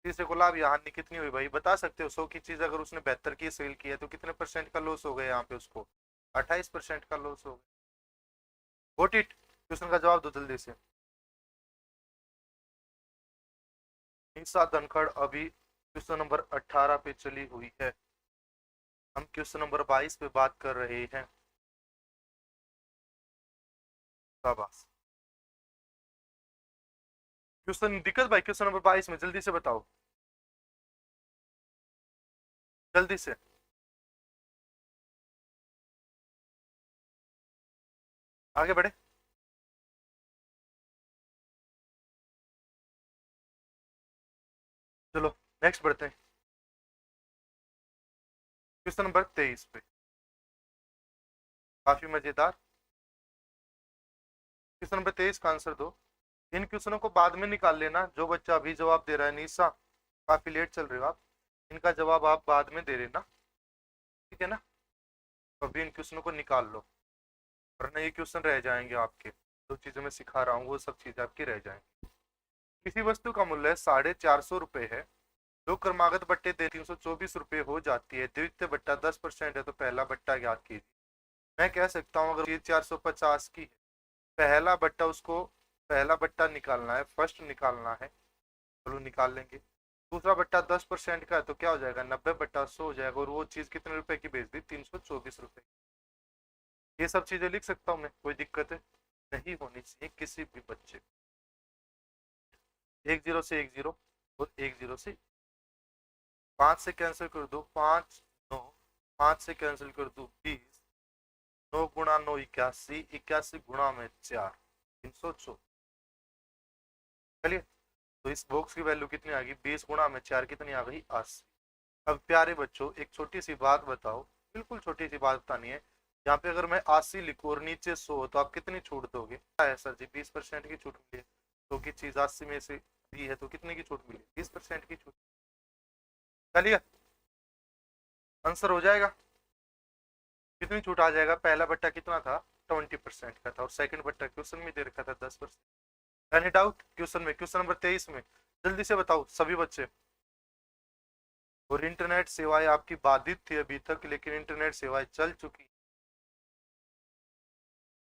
तीसरे को लाभ या हानि कितनी हुई भाई, बता सकते हो? 100 की चीज अगर उसने 72 की सेल की है तो कितने % का लॉस हो गया यहाँ पे उसको, 28% का लॉस हो गया। वोट इट, क्वेश्चन का जवाब दो जल्दी से। हिंसा धनखड़ अभी क्वेश्चन नंबर 18 पे चली हुई है, हम क्वेश्चन नंबर 22 पे बात कर रहे हैं। शाबाश। क्वेश्चन दिक्कत भाई, क्वेश्चन नंबर 22 में जल्दी से बताओ, जल्दी से। आगे बढ़े, चलो नेक्स्ट बढ़ते हैं क्वेश्चन नंबर 23 पे, काफी मजेदार क्वेश्चन नंबर 23 का आंसर दो। इन क्वेश्चनों को बाद में निकाल लेना, जो बच्चा अभी जवाब दे रहा है, निशा काफी लेट चल रहे हो आप, इनका जवाब आप बाद में दे देना, ठीक है ना? अभी इन क्वेश्चनों को निकाल लो, वरना ये क्वेश्चन रह जाएंगे आपके, जो चीजें मैं सिखा रहा हूँ वो सब चीजें आपकी रह जाएंगी। किसी वस्तु का मूल्य 450 रुपए है, जो क्रमागत बट्टे दे 324 रुपए हो जाती है, द्वितीय बट्टा 10% है, तो पहला बट्टा ज्ञात कीजिए। मैं कह सकता हूँ अगर ये 450 की है, पहला बट्टा उसको, पहला बट्टा निकालना है, फर्स्ट निकालना है, चलो निकाल लेंगे। दूसरा बट्टा 10% का है तो क्या हो जाएगा, 90/100 हो जाएगा, और वो चीज कितने रुपए की बेच दी, 324 रुपए। ये सब चीजें लिख सकता हूँ मैं, कोई दिक्कत है नहीं होनी चाहिए किसी भी बच्चे। 10 से 10 और 10 से 5 से कैंसिल कर दो, 5 9, 5 से कैंसिल कर दो 20, 9 गुणा 9 81, 81 गुणा में 4, 324। चलिए, तो इस बॉक्स की वैल्यू कितनी आ गई, 20 गुणा में 4 कितनी आ गई, 80। अब प्यारे बच्चों एक छोटी सी बात बताओ, बिल्कुल छोटी सी बात बतानी है। यहाँ पे अगर मैं 80 लिखूं और नीचे 100 तो आप कितनी छूट दोगे? क्या है सर जी, 20% की छूट मिली है। तो की चीज 80 में से दी है तो कितने की छूट मिली, 20% की छूट। चलिए, आंसर हो जाएगा। कितनी छूट आ जाएगा, पहला बट्टा कितना था, 20% का था, और सेकंड बट्टा क्वेश्चन में दे रखा था 10%। एनी डाउट क्वेश्चन में, क्वेश्चन नंबर 23 में जल्दी से बताओ सभी बच्चे। और इंटरनेट सेवाएं आपकी बाधित थी अभी तक, लेकिन इंटरनेट सेवाएं चल चुकी।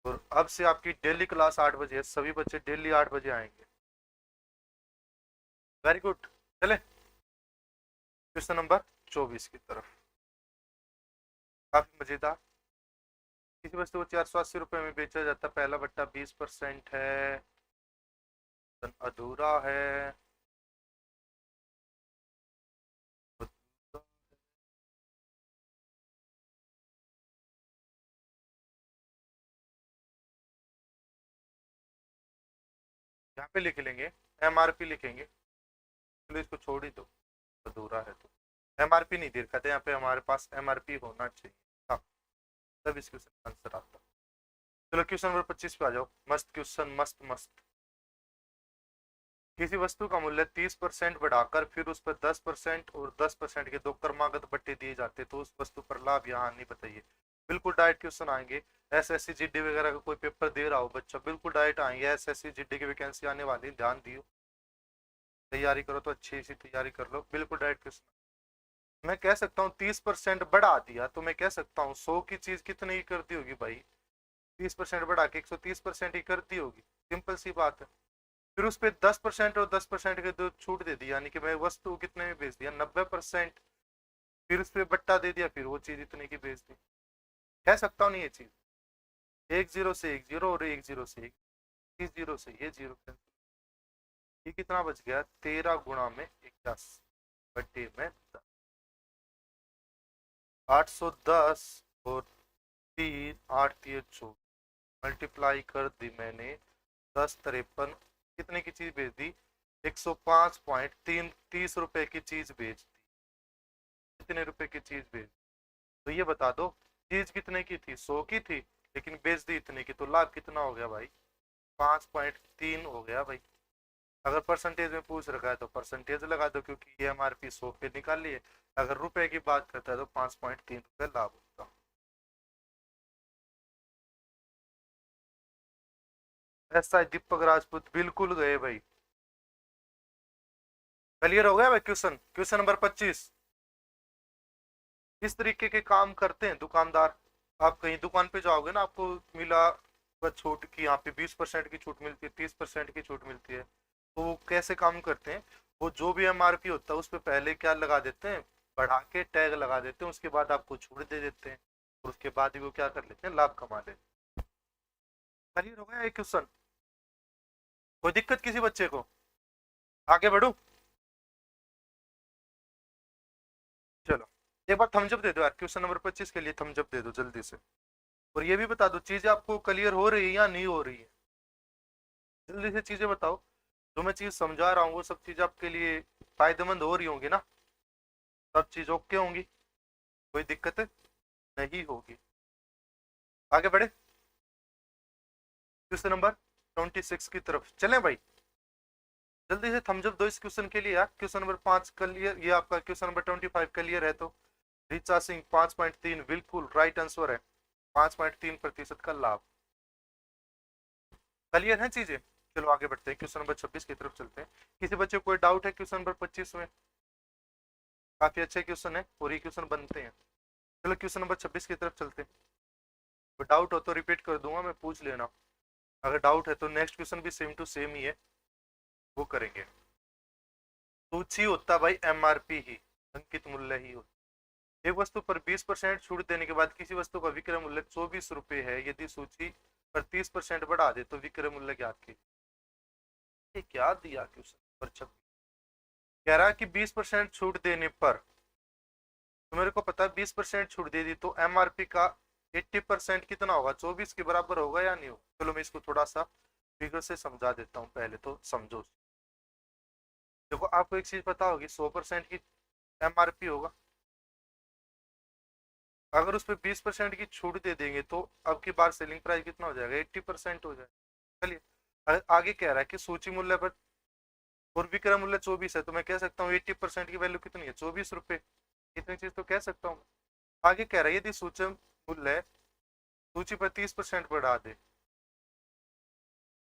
और अब से आपकी डेली क्लास 8 बजे है, सभी बच्चे डेली 8 बजे आएंगे। Very good. चले क्वेश्चन नंबर 24 की तरफ। काफी मजेदार। किसी वस्तु को 480 रुपए में बेचा जाता, पहला बट्टा 20% है, अधूरा है। यहाँ पे लिख लेंगे, एमआरपी लिखेंगे। चलो इसको छोड़ ही दो, अधूरा है तो। एमआरपी नहीं दे रखा था यहाँ पे, हमारे पास एमआरपी होना चाहिए। हाँ, तब इस क्वेश्चन का आंसर आता। चलो क्वेश्चन नंबर 25 पे आ जाओ। मस्त क्वेश्चन, मस्त मस्त। किसी वस्तु का मूल्य 30% बढ़ाकर फिर उस पर 10% और 10% के दो क्रमागत बट्टे दिए जाते तो उस वस्तु पर लाभ या हानि बताइए। बिल्कुल डायरेक्ट क्वेश्चन आएंगे। एसएससी जीडी वगैरह का कोई पेपर दे रहा हो बच्चा, बिल्कुल डायरेक्ट आएंगे। एसएससी जीडी की वैकेंसी आने वाली, ध्यान दियो, तैयारी करो तो अच्छी सी तैयारी कर लो। बिल्कुल डायरेक्ट क्वेश्चन। मैं कह सकता हूँ 30% बढ़ा दिया तो मैं कह सकता हूँ 100 की चीज कितनी ही कर दी होगी भाई, 30% बढ़ा के 130% ही कर दी होगी। सिंपल सी बात है। फिर उस पर 10% और 10% के दो छूट दे दी, यानी कि मैं वस्तु कितने में बेच दिया, 90%। फिर उस पर बट्टा दे दिया, फिर वो चीज इतने की बेच दी। कह सकता हूँ नहीं ये चीज, एक जीरो से एक जीरो और एक जीरो से एक, इस जीरो से ये जीरो, ये कितना बच गया, 13 गुणा में 81 बट्टे में 810 और 3 8 3 14 मल्टीप्लाई कर दी मैंने, 10 53 कितने की चीज बेच दी, 105.30 रुपए की चीज बेच दी। कितने रुपए की चीज बेच, तो ये बता दो चीज कितने की थी, 100 की थी, लेकिन बेच दी इतने की, तो लाभ कितना हो गया भाई, 5.3 हो गया भाई। अगर परसेंटेज में पूछ रखा है तो परसेंटेज लगा दो, क्योंकि ये एमआरपी 100 पे निकाल लिए। अगर रुपए की बात करता है तो 5.3 रुपए लाभ होगा। ऐसा है दीपक राजपूत, बिल्कुल गए भाई। क्लियर हो गया भाई क्वेश्चन, क्वेश्चन नंबर 25। इस तरीके के काम करते हैं दुकानदार। आप कहीं दुकान पे जाओगे ना, आपको मिला छूट की, यहाँ पे 20% की छूट मिलती है, 30% की छूट मिलती है। तो वो कैसे काम करते हैं, वो जो भी एमआरपी होता है उस पर पहले क्या लगा देते हैं, बढ़ा के टैग लगा देते हैं, उसके बाद आपको छूट दे देते हैं, और उसके बाद ही वो क्या कर लेते हैं, लाभ कमा लेते हैं। क्लियर हो गया एक क्वेश्चन? कोई दिक्कत किसी बच्चे को? आगे बढ़ू? चलो, एक बार थम्स अप दे दो यार, क्वेश्चन नंबर 25 के लिए थम्स अप दे दो जल्दी से। और ये भी बता दो चीजें आपको क्लियर हो रही है या नहीं हो रही है, जल्दी से चीजें बताओ। जो मैं चीज समझा रहा हूँ वो सब चीज आपके लिए फायदेमंद हो रही होंगी ना, सब चीज ओके होंगी, कोई दिक्कत नहीं होगी। आगे बढ़े क्वेश्चन नंबर 26 की तरफ चलें भाई। जल्दी से थम्स अप दो इस क्वेश्चन के लिए यार। क्वेश्चन नंबर 5 क्लियर, ये आपका क्वेश्चन नंबर 25 क्लियर है तो रिचा सिंह 5.3 बिल्कुल राइट आंसर है, 5.3% का लाभ। क्लियर है चीजें? चलो आगे बढ़ते हैं, क्वेश्चन नंबर 26 की तरफ चलते हैं। किसी बच्चे को कोई डाउट है क्वेश्चन नंबर 25 में? काफी अच्छे क्वेश्चन है और ये क्वेश्चन बनते हैं। चलो क्वेश्चन नंबर 26 की तरफ चलते हैं। कोई डाउट हो तो रिपीट कर दूंगा मैं, पूछ लेना। अगर डाउट है तो नेक्स्ट क्वेश्चन भी सेम टू सेम ही है, वो करेंगे। सूची होता भाई एमआरपी ही, अंकित मूल्य ही होता। एक वस्तु पर 20% छूट देने के बाद किसी वस्तु का विक्रय मूल्य 24 रुपए है, यदि सूची पर 30% बढ़ा दे तो विक्रय मूल्य ज्ञात कीजिए। ये क्या दिया क्वेश्चन पर 26? कह रहा है कि 20% छूट देने पर, तो मेरे को पता है 20% छूट दे दी तो एमआरपी का 80% कितना होगा, 24 के बराबर होगा या नहीं होगा। चलो मैं इसको थोड़ा सा फिगर से समझा देता हूँ, पहले तो समझो। देखो आपको एक चीज पता होगी, 100% की MRP होगा, अगर उस पर 20% की छूट दे देंगे तो अब की बार सेलिंग प्राइस कितना हो जाएगा, 80% हो जाएगा। चलिए आगे कह रहा है कि सूची मूल्य पर और विक्रय मूल्य 24 है, तो मैं कह सकता हूँ 80% की वैल्यू कितनी है, 24 रुपए। इतनी चीज तो कह सकता हूँ। आगे कह रहा है यदि सूची मूल्य सूची पर 30% बढ़ा दे,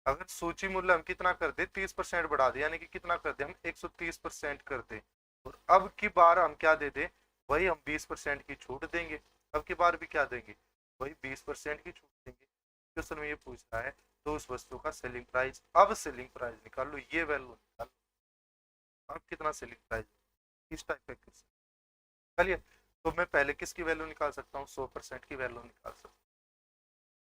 अगर सूची मूल्य हम कितना कर दे, 30% बढ़ा दे, यानी कि कितना कर दे हम 130% कर दे, और अब की बार हम क्या दे दे, वही हम 20% की छूट देंगे। अब की बार भी क्या देंगे, वही 20% की छूट देंगे। क्वेश्चन में ये पूछ रहा है तो उस वस्तु का सेलिंग प्राइस, अब सेलिंग प्राइस निकाल लो, ये वैल्यू निकाल लो, अब कितना सेलिंग प्राइस, इस टाइप का क्वेश्चन। चलिए, तो मैं पहले किसकी वैल्यू निकाल सकता हूँ, 100% की वैल्यू निकाल सकता हूँ।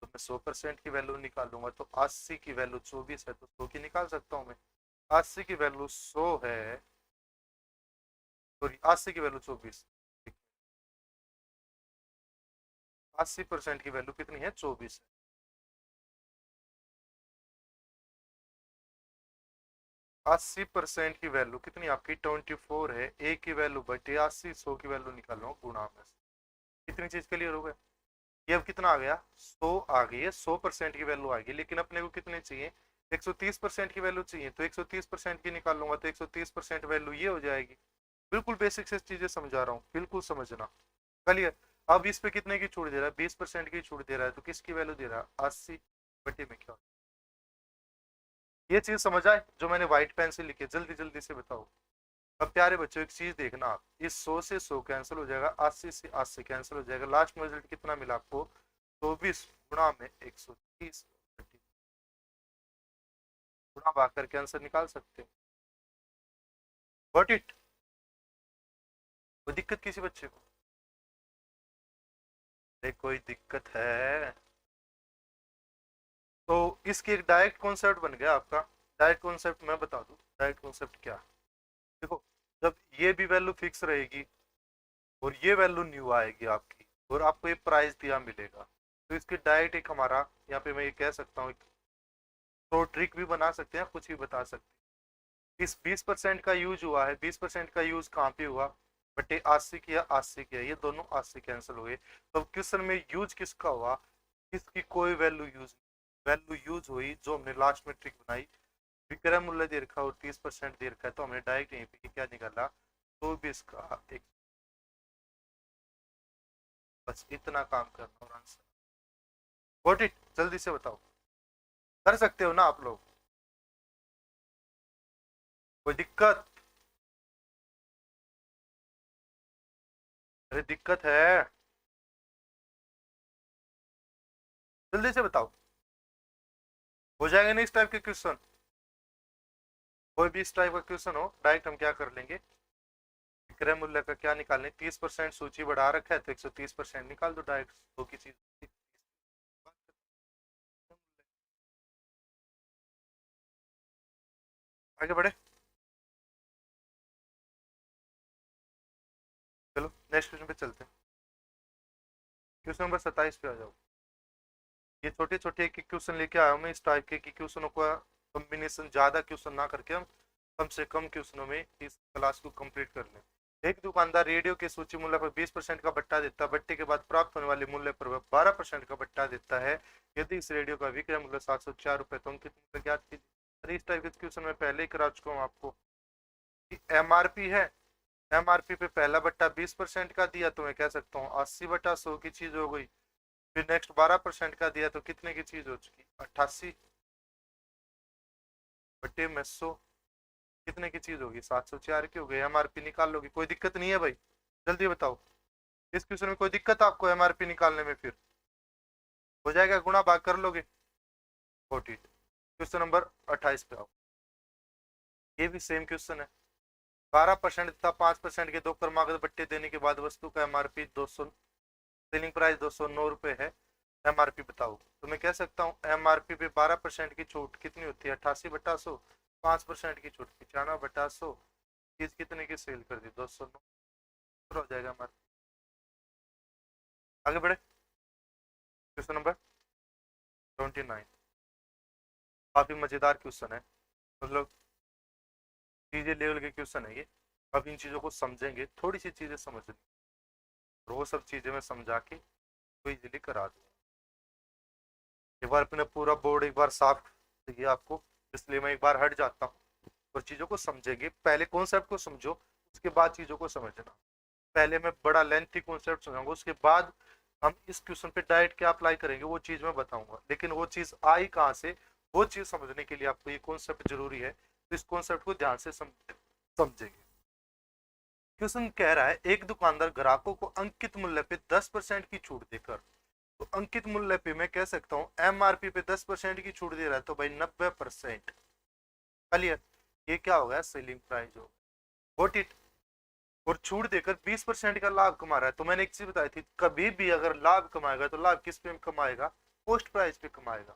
तो मैं 100% की वैल्यू निकालूंगा तो 80 की वैल्यू 24 है, तो 100 की निकाल सकता हूँ मैं। 80 की वैल्यू 100 है, सॉरी 80 की वैल्यू 24, 80% की वैल्यू कितनी है, 24 है। 80% की वैल्यू कितनी आपकी 24 है, ए की वैल्यू बटे 80, 100 की वैल्यू निकाल लो गुणा में से। कितनी चीज क्लियर हो गया, ये अब कितना आ गया, 100 आ गई है, 100% की वैल्यू आ गई, लेकिन अपने को कितने चाहिए, 130% की वैल्यू चाहिए, तो 130% की निकाल लूंगा तो 130% वैल्यू ये हो जाएगी। बिल्कुल बेसिक से चीजें समझा रहा हूँ, बिल्कुल समझना। चलिए, अब इस पे कितने की छूट दे रहा है, 20% की छूट दे रहा है, तो किसकी वैल्यू दे रहा है, 80 बटे में क्या। ये चीज समझ आए जो मैंने व्हाइट पेन से लिखी, जल्दी जल्दी से बताओ। अब प्यारे बच्चों एक चीज देखना, आप इस 100 से 100 कैंसिल हो जाएगा, 80 से 80 कैंसिल हो जाएगा, लास्ट में रिजल्ट कितना मिला आपको, 24 गुणा में 130, गुणा भाग करके आंसर निकाल सकते हैं। गॉट इट, कोई दिक्कत किसी बच्चे को, देख कोई दिक्कत है, तो इसकी एक डायरेक्ट कॉन्सेप्ट बन गया आपका। डायरेक्ट कॉन्सेप्ट मैं बता दूं, डायरेक्ट कॉन्सेप्ट क्या है? देखो, जब ये भी वैल्यू फिक्स रहेगी और ये वैल्यू न्यू आएगी आपकी, और आपको ये प्राइस दिया मिलेगा, तो इसकी डायरेक्ट एक हमारा यहाँ पे मैं ये कह सकता हूँ, तो ट्रिक भी बना सकते हैं, कुछ भी बता सकते हैं। इस 20% का यूज हुआ है, 20% का यूज कहाँ पे हुआ, बटे 80 किया, 80 किया, ये दोनों 80 कैंसिल हो गए, तो क्वेश्चन में यूज किसका हुआ, इसकी कोई वैल्यू यूज, वैल्यू यूज हुई जो हमने लास्ट में ट्रिक बनाई, विक्रय मूल्य दे रखा और 30% दे रखा है, तो हमने डायरेक्ट यहीं पे क्या निकाला, तो भी इसका एक, बस इतना काम करना और आंसर। गॉट इट, जल्दी से बताओ, कर सकते हो ना आप लोग, कोई दिक्कत, अरे दिक्कत है, जल्दी से बताओ, हो जाएगा नहीं इस टाइप के क्वेश्चन, कोई भी इस टाइप का क्वेश्चन हो डायरेक्ट हम क्या कर लेंगे, विक्रय मूल्य का क्या निकालने, 30% सूची बढ़ा रखा है तो 130% निकाल दो डायरेक्ट, दो की चीज। आगे बढ़े, चलो नेक्स्ट क्वेश्चन पे चलते हैं। क्वेश्चन नंबर 27 पे आ जाओ। ये छोटे छोटे एक क्वेश्चन लेके आया हूँ मैं, इस टाइप के क्वेश्चनों का कॉम्बिनेशन, ज्यादा क्वेश्चन ना करके हम कम से कम क्वेश्चनों में इस क्लास को कंप्लीट कर लें। एक दुकानदार रेडियो के सूची मूल्य पर 20% का बट्टा देता है, बट्टे के बाद प्राप्त होने वाले मूल्य पर वह 12% का बट्टा देता है। यदि इस रेडियो का विक्रय मूल्य 704 रुपए, तो अंकित मूल्य ज्ञात कीजिए। अरे इस टाइप के क्वेश्चन में पहले ही करा चुका हूँ आपको। MRP है, MRP पे पहला बट्टा 20% का दिया, तो मैं कह सकता हूँ 80/100 की चीज हो गई। फिर नेक्स्ट 12% का दिया, तो कितने की चीज हो चुकी, 88/100 कितने की चीज होगी, 704 की हो गई। MRP निकाल लोगी, कोई दिक्कत नहीं है भाई, जल्दी बताओ, इस क्वेश्चन में कोई दिक्कत आपको MRP निकालने में, फिर हो जाएगा, गुणा भाग कर लोगे। 40। क्वेश्चन नंबर 28 पे आओ, ये भी सेम क्वेश्चन है। 12% तथा 5% के दो क्रमागत बट्टे देने के बाद वस्तु का MRP 200, सेलिंग प्राइस 209 रुपए है। MRP बताओ, तो मैं कह सकता हूँ MRP पे 12% की छूट कितनी होती है, 88/100, 5% की छूट 95/100, चीज कितने की सेल कर दी, 209 हो जाएगा हमारा। आगे बढ़े, क्वेश्चन नंबर 29, काफी मजेदार क्वेश्चन है, मतलब चीजें लेवल के क्वेश्चन है ये। अब इन चीजों को समझेंगे, थोड़ी सी चीजें समझनी, और वो सब चीजें मैं समझा के तो इजीली करा दूंगा। एक बार अपने पूरा बोर्ड एक बार साफ चाहिए आपको, इसलिए मैं एक बार हट जाता हूँ और चीजों को समझेंगे। पहले कॉन्सेप्ट को समझो, उसके बाद चीजों को समझना। पहले मैं बड़ा लेंथी कॉन्सेप्ट समझाऊंगा, उसके बाद हम इस क्वेश्चन पे डायरेक्ट क्या अप्लाई करेंगे वो चीज मैं बताऊंगा। लेकिन वो चीज आई कहाँ से, वो चीज समझने के लिए आपको ये कॉन्सेप्ट जरूरी है, तो इस कॉन्सेप्ट को ध्यान से समझेंगे। क्वेश्चन कह रहा है एक दुकानदार ग्राहकों को अंकित मूल्य पे 10% की छूट देकर, तो अंकित मूल्य पे मैं कह सकता हूँ एमआरपी पे 10% की छूट दे रहा है, तो भाई 90%। क्लियर, ये क्या होगा, सेलिंग प्राइस हो, वॉट इट। और छूट देकर 20% का लाभ कमा रहा है, तो मैंने एक चीज बताई थी, कभी भी अगर लाभ कमाएगा तो लाभ किस पे कमाएगा, पोस्ट प्राइस पे कमाएगा।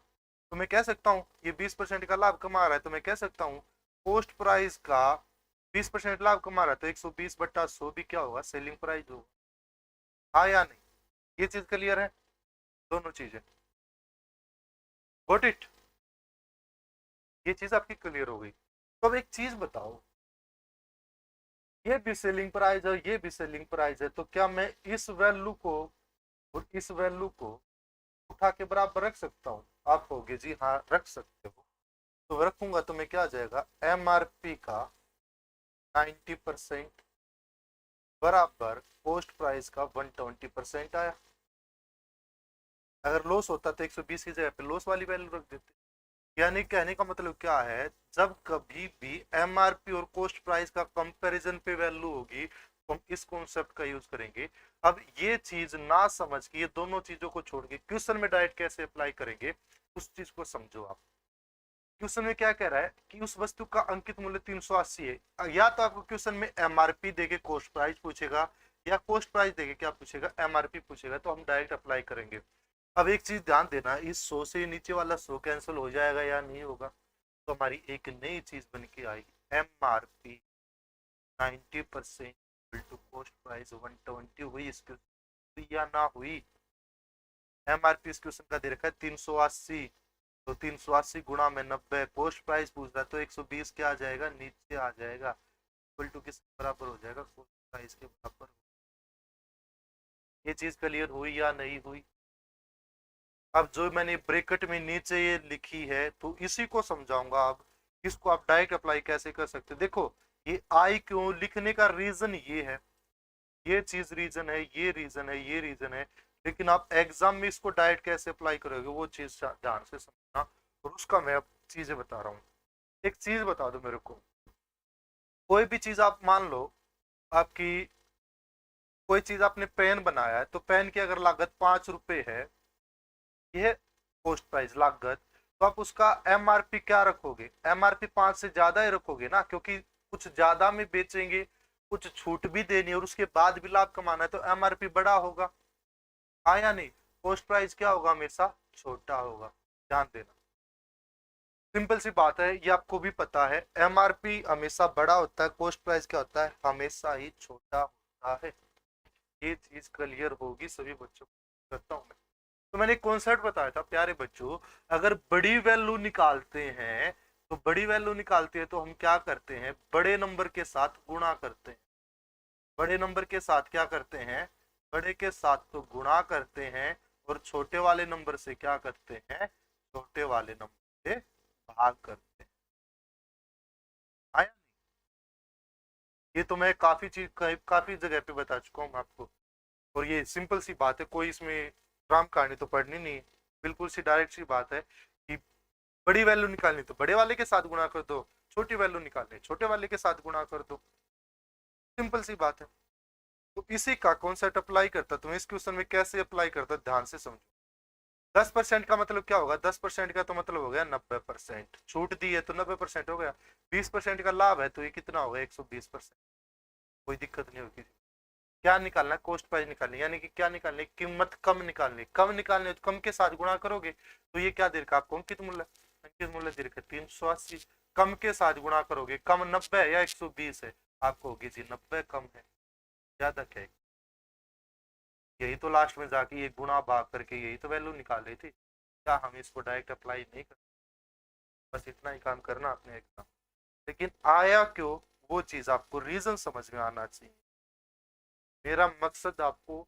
तो मैं कह सकता हूँ ये 20% का लाभ कमा रहा है, तो मैं कह सकता हूँ पोस्ट प्राइस का 20% लाभ कमा रहा है, तो 120/100 भी क्या होगा, सेलिंग प्राइस होगा। हाँ या नहीं, ये चीज क्लियर है, दोनों चीजें, गॉट इट, ये चीज आपकी क्लियर हो गई। तो अब एक चीज बताओ, ये भी सेलिंग प्राइस है, ये भी सेलिंग प्राइस है, तो क्या मैं इस वैल्यू को और इस वैल्यू को उठा के बराबर रख सकता हूँ? आप कहोगे जी हाँ रख सकते हो। तो रखूंगा तो मैं क्या आ जाएगा, एमआरपी का 90% बराबर पोस्ट प्राइस का 120% आया। अगर लॉस होता तो 120 की जगह पे लॉस वाली वैल्यू रख देते। यानी कहने का मतलब क्या है, जब कभी भी एमआरपी और कॉस्ट प्राइस का कंपैरिजन पे वैल्यू होगी तो हम इस कॉन्सेप्ट का यूज करेंगे। अब ये चीज ना समझ के, ये दोनों चीजों को छोड़ के क्वेश्चन में डायरेक्ट कैसे अप्लाई करेंगे, उस चीज को समझो आप। क्वेश्चन में क्या कह रहा है कि उस वस्तु का अंकित मूल्य 380 है, या तो आपको क्वेश्चन में एमआरपी देके कॉस्ट प्राइस पूछेगा, या कॉस्ट प्राइस देके क्या पूछेगा, एमआरपी पूछेगा, तो हम डायरेक्ट अप्लाई करेंगे। अब एक चीज ध्यान देना, इस 100 से नीचे वाला 100 कैंसिल हो जाएगा या नहीं होगा, तो हमारी एक नई चीज बन के आएगी, एमआरपी 90% टू कॉस्ट प्राइस 120 हुई इसकी या ना हुई। एमआरपी इस क्वेश्चन का दे रखा है 380, तो 380 गुणा में 90, पोस्ट प्राइस पूछ रहा है तो 120 क्या आ जाएगा, नीचे आ जाएगा, इक्वल टू किस बराबर हो जाएगा, कॉस्ट प्राइस के बराबर। ये चीज क्लियर हुई या नहीं हुई? अब जो मैंने ब्रैकेट में नीचे ये लिखी है तो इसी को समझाऊंगा। अब इसको आप डायरेक्ट अप्लाई कैसे कर सकते, देखो ये आई क्यों लिखने का रीजन ये है, ये चीज रीजन है, ये रीजन है, ये रीजन है। लेकिन आप एग्जाम में इसको डायरेक्ट कैसे अप्लाई करोगे वो चीज ध्यान से समझना, और उसका मैं अब चीजें बता रहा हूँ। एक चीज बता दो मेरे को, कोई भी चीज आप मान लो, आपकी कोई चीज आपने पेन बनाया है, तो पेन की अगर लागत 5 रुपए है, ये पोस्ट प्राइस लागत, तो आप उसका एमआरपी क्या रखोगे, एमआरपी 5 से ज्यादा ही रखोगे ना, क्योंकि कुछ ज्यादा में बेचेंगे, कुछ छूट भी देनी और उसके बाद भी लाभ कमाना है, तो एमआरपी बड़ा होगा। हाँ या नहीं, पोस्ट प्राइस क्या होगा, हमेशा छोटा होगा, ध्यान देना। सिंपल सी बात है, ये आपको भी पता है, एमआरपी हमेशा बड़ा होता है, पोस्ट प्राइस क्या होता है, हमेशा ही छोटा होता है। ये चीज क्लियर होगी सभी बच्चों को, करता हूँ मैं। तो मैंने एक कॉन्सेप्ट बताया था प्यारे बच्चों, अगर बड़ी वैल्यू निकालते हैं, तो बड़ी वैल्यू निकालते हैं तो हम क्या करते हैं, बड़े नंबर के साथ गुणा करते हैं। बड़े नंबर के साथ क्या करते हैं, बड़े के साथ तो गुणा करते हैं, और छोटे वाले नंबर से क्या करते हैं, छोटे वाले नंबर से भाग करते हैं। आया नहीं? ये तो मैं काफी जगह पे बता चुका हूँ आपको, और ये सिंपल सी बात है, कोई इसमें ड्राम कहानी तो पढ़नी नहीं है, बिल्कुल सी डायरेक्ट सी बात है कि बड़ी वैल्यू निकालनी तो बड़े वाले के साथ गुणा कर दो, छोटी वैल्यू निकालनी छोटे वाले के साथ गुणा कर दो, सिंपल सी बात है। तो इसी का कॉन्सेप्ट अप्लाई करता, तुम इस क्वेश्चन में कैसे अप्लाई करता ध्यान से समझो। 10% का मतलब क्या होगा, 10% का तो मतलब हो गया 90%, छूट दी है तो 90% हो गया। 20% का लाभ है तो ये कितना होगा, 120%। कोई दिक्कत नहीं होगी। क्या निकालना है, कॉस्ट प्राइस निकालनी, यानी कि क्या निकालनी, कीमत कम निकालनी, कम निकालनी तो कम के साथ गुणा करोगे, तो ये क्या दे रखा आपको, अंकित मूल्य, अंकित मूल्य दे रखा 380, कम के साथ गुणा करोगे, कम 90 है या 120 है, आपको होगी जी 90 कम है, ज्यादा क्या है। यही तो लास्ट में जाके ये गुणा भाग करके यही तो वैल्यू निकाल रही थी, क्या हम इसको डायरेक्ट अप्लाई नहीं कर, बस इतना ही काम करना अपने एग्जाम। लेकिन आया क्यों वो चीज आपको रीजन समझ में आना चाहिए। मेरा मकसद आपको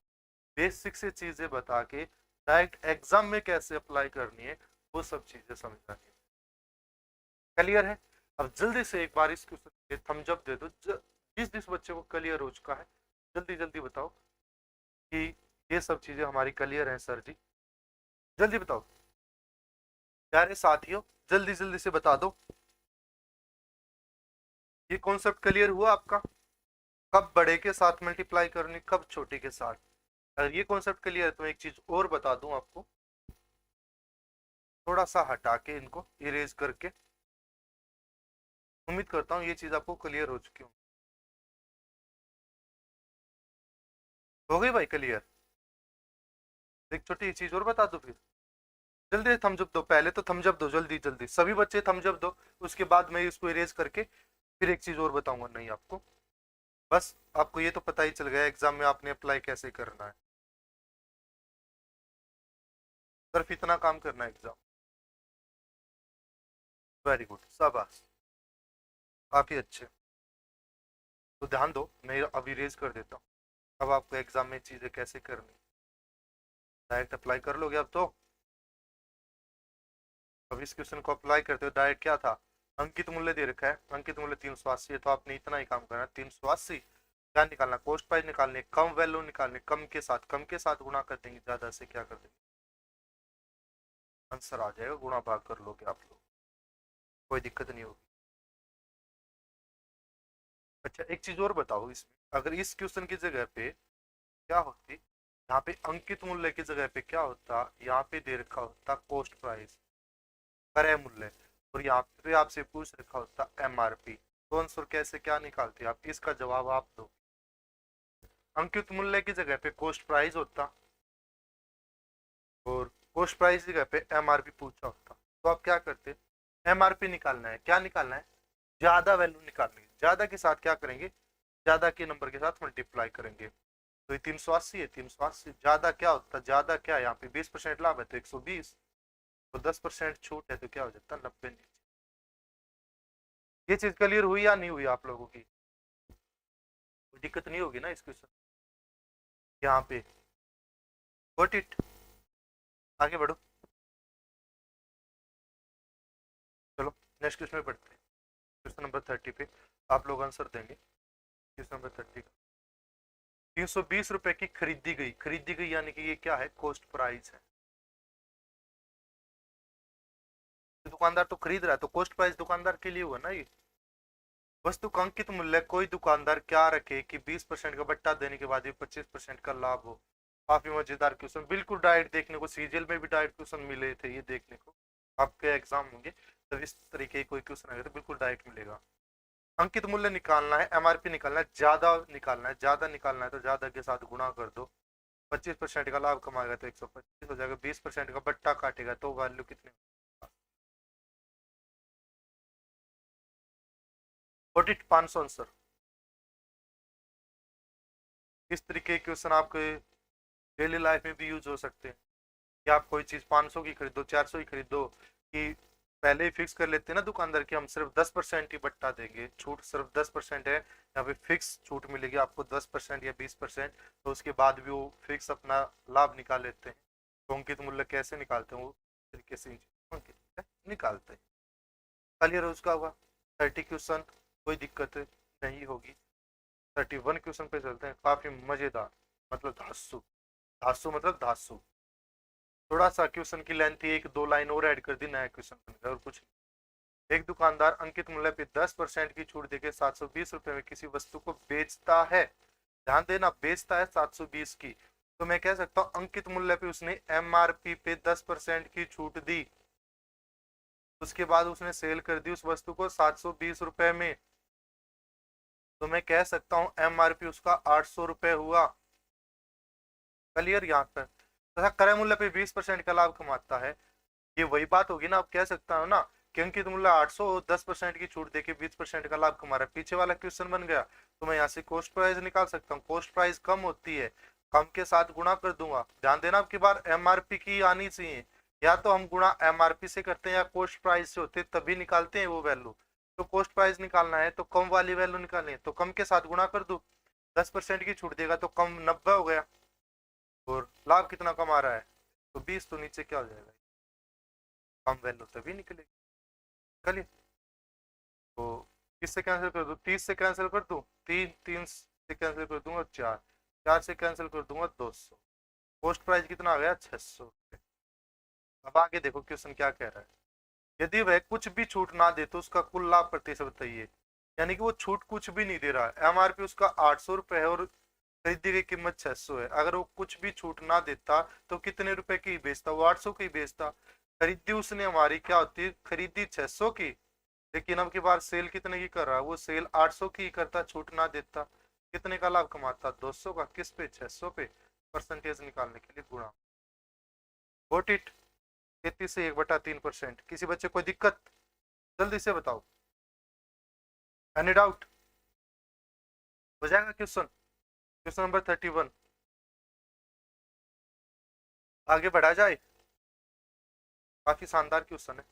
बेसिक से चीजें बता के डायरेक्ट एग्जाम में कैसे अप्लाई करनी है वो सब चीजें समझानी है। क्लियर है? अब जल्दी से एक बार इस क्वेश्चन थम्स अप दे दो जिस जिस बच्चे को क्लियर हो चुका है, जल्दी जल्दी बताओ कि ये सब चीजें हमारी क्लियर हैं सर जी, जल्दी बताओ प्यारे साथियों, जल्दी जल्दी से बता दो। ये कॉन्सेप्ट क्लियर हुआ आपका? कब बड़े के साथ मल्टीप्लाई करनी, कब छोटे के साथ। अगर ये कॉन्सेप्ट क्लियर है तो एक चीज और बता दूं आपको, थोड़ा सा हटा के इनको इरेज करके। उम्मीद करता हूँ ये चीज आपको क्लियर हो चुकी हो गई भाई क्लियर। एक छोटी चीज और बता दो फिर, जल्दी थम्स अप दो, पहले तो थम्स अप दो जल्दी जल्दी, सभी बच्चे थम्स अप दो, उसके बाद मैं इसको इरेज करके फिर एक चीज और बताऊंगा। नहीं आपको बस आपको ये तो पता ही चल गया एग्जाम में आपने अप्लाई कैसे करना है, सिर्फ इतना काम करना है एग्जाम। वेरी गुड, शाबाश, काफी अच्छे। तो ध्यान दो, मैं अब इरेज कर देता हूँ। अब आपको एग्जाम में चीजें कैसे करनी, डायरेक्ट अप्लाई कर लोगे अब तो। अब इस क्वेश्चन को अप्लाई करते हो डायरेक्ट क्या था, अंकित मूल्य दे रखा है, अंकित मूल्य 380 है, तो आपने इतना ही काम करना है। 380 क्या निकालना, कॉस्ट प्राइस निकालने, कम वैल्यू निकालने, कम के साथ गुणा कर देंगे, ज्यादा से क्या कर देंगे, आंसर आ जाएगा, गुणा भाग कर लोगे आप लोग, कोई दिक्कत नहीं होगी। अच्छा एक चीज और बताओ, इसमें अगर इस क्वेश्चन की जगह पे क्या होती, यहाँ पे अंकित मूल्य की जगह पे क्या होता, यहाँ पे दे रखा होता कॉस्ट प्राइस, क्रय मूल्य, और यहाँ पे आपसे पूछ रखा होता एमआरपी, तो आंसर कैसे क्या निकालते आप, इसका जवाब आप दो। अंकित मूल्य की जगह पे कॉस्ट प्राइस होता और कॉस्ट प्राइस की जगह पे एमआरपी पूछा होता, तो आप क्या करते, एमआरपी निकालना है, क्या निकालना है, ज्यादा वैल्यू निकालनी है, ज्यादा के साथ क्या करेंगे, ज्यादा के नंबर के साथ मल्टीप्लाई करेंगे। तो ये 380 है, 380 ज्यादा क्या होता है, ज्यादा क्या है, यहाँ पे 20% लाभ है तो 120, तो 10% छूट है तो क्या हो जाता है 90। ये चीज क्लियर हुई या नहीं हुई आप लोगों की, कोई दिक्कत नहीं होगी ना इस क्वेश्चन यहाँ पे, गॉट इट। आगे बढ़ो, चलो नेक्स्ट क्वेश्चन में पढ़ते हैं। क्वेश्चन नंबर 30 पे आप लोग आंसर देंगे। क्वेश्चन नंबर 30 का 320 रुपए की खरीदी गई यानी कि ये क्या है, कॉस्ट प्राइस है। दुकानदार तो खरीद रहा है तो कॉस्ट प्राइस दुकानदार के लिए हुआ ना ये। वस्तु का अंकित मूल्य कोई दुकानदार क्या रखे कि 20% का बट्टा देने के बाद भी 25% का लाभ हो। काफी मजेदार क्वेश्चन, बिल्कुल डायरेक्ट देखने को, सीजीएल में भी डायरेक्ट क्वेश्चन मिले थे, ये देखने को आपके एग्जाम होंगे तब इस तरीके की कोई क्वेश्चन आएगा तो बिल्कुल डायरेक्ट मिलेगा। अंकित मूल्य निकालना है, एमआरपी निकालना है, ज्यादा निकालना है, ज्यादा निकालना है तो ज्यादा के साथ गुणा कर दो, 25% का लाभ कमाएगा तो 125 हो जाएगा, 20% का बट्टा काटेगा तो वैल्यू कितनी, 500 आंसर। इस तरीके के क्वेश्चन आपके डेली लाइफ में भी यूज हो सकते हैं कि आप कोई चीज 500 की खरीदो, 400 की खरीदो, कि पहले ही फिक्स कर लेते हैं ना दुकानदार की हम सिर्फ 10% ही बट्टा देंगे, छूट सिर्फ 10% है, यहाँ पे फिक्स छूट मिलेगी आपको 10% या 20%, तो उसके बाद भी वो फिक्स अपना लाभ निकाल लेते हैं। तो अंकित मूल्य कैसे निकालते हैं वो तरीके से अंकित निकालते हैं। क्लियर हो उसका हुआ 30 क्वेश्चन, कोई दिक्कत नहीं होगी। 31 क्वेश्चन पे चलते हैं, काफी मजेदार, मतलब धांसू, धांसू मतलब धांसू। थोड़ा सा क्वेश्चन की लेंथ थी, एक दो लाइन और ऐड कर दी, नया क्वेश्चन बन गया और कुछ। एक दुकानदार अंकित मूल्य पे 10% की छूट देकर 720 रुपए में किसी वस्तु को बेचता है, ध्यान देना बेचता है 720 की, तो मैं कह सकता हूँ अंकित मूल्य पे उसने एमआरपी पे 10% की छूट दी, उसके बाद उसने सेल कर दी उस वस्तु को 720 रुपए में, तो मैं कह सकता हूँ एमआरपी उसका 800 रुपए हुआ। क्लियर यहाँ पर तथा क्रय मूल्य पे 20% का लाभ कमाता है, ये वही बात होगी ना, आप कह सकता हो ना कि अंकित मूल्य 800, 10% की छूट देके 20% का लाभ कमा रहा है, पीछे वाला क्वेश्चन बन गया। तो मैं यहाँ से कॉस्ट प्राइस निकाल सकता हूँ, कॉस्ट प्राइस कम होती है, कम के साथ गुणा कर दूंगा, ध्यान देना आपकी बार एमआरपी की आनी चाहिए, या तो हम गुणा एमआरपी से करते हैं या कॉस्ट प्राइस से होते तभी निकालते हैं वो वैल्यू, तो कॉस्ट प्राइस निकालना है तो कम वाली वैल्यू निकालनी है, तो कम के साथ गुणा कर दो, 10% की छूट देगा तो कम 90 हो गया, और लाभ कितना कमा रहा है तो 20, तो नीचे क्या हो जाएगा, कम वैल्यू तभी निकलेगी। चलिए, तो किससे कैंसिल कर दूं, 30 से कैंसिल कर दूं, 3 से कैंसिल कर दूंगा, 4 से कैंसिल कर दूंगा, 200। कॉस्ट प्राइस कितना आ गया, 600। अब आगे देखो क्वेश्चन क्या कह रहा है, यदि वह कुछ भी छूट ना दे तो उसका कुल लाभ प्रतिशत बताइए। यानी कि वो छूट कुछ भी नहीं दे रहा है, एमआरपी उसका 800 रुपए है और खरीदी गई कीमत 600 है, अगर वो कुछ भी छूट ना देता तो कितने रुपए की बेचता, वो 800 की बेचता। खरीदी उसने हमारी क्या होती है, खरीदी 600 की, लेकिन अब की बार सेल कितने की कर रहा है, वो सेल 800 की करता, छूट ना देता, कितने का लाभ कमाता, 200 का, किस पे, 600 पे। परसेंटेज निकालने के लिए गुणा। वोट इट, 33 से 1/3%। किसी बच्चे कोई दिक्कत, जल्दी से बताओ, एनी डाउट, हो जाएगा क्वेश्चन। क्वेश्चन नंबर 31, आगे बढ़ा जाए, काफी शानदार क्वेश्चन है।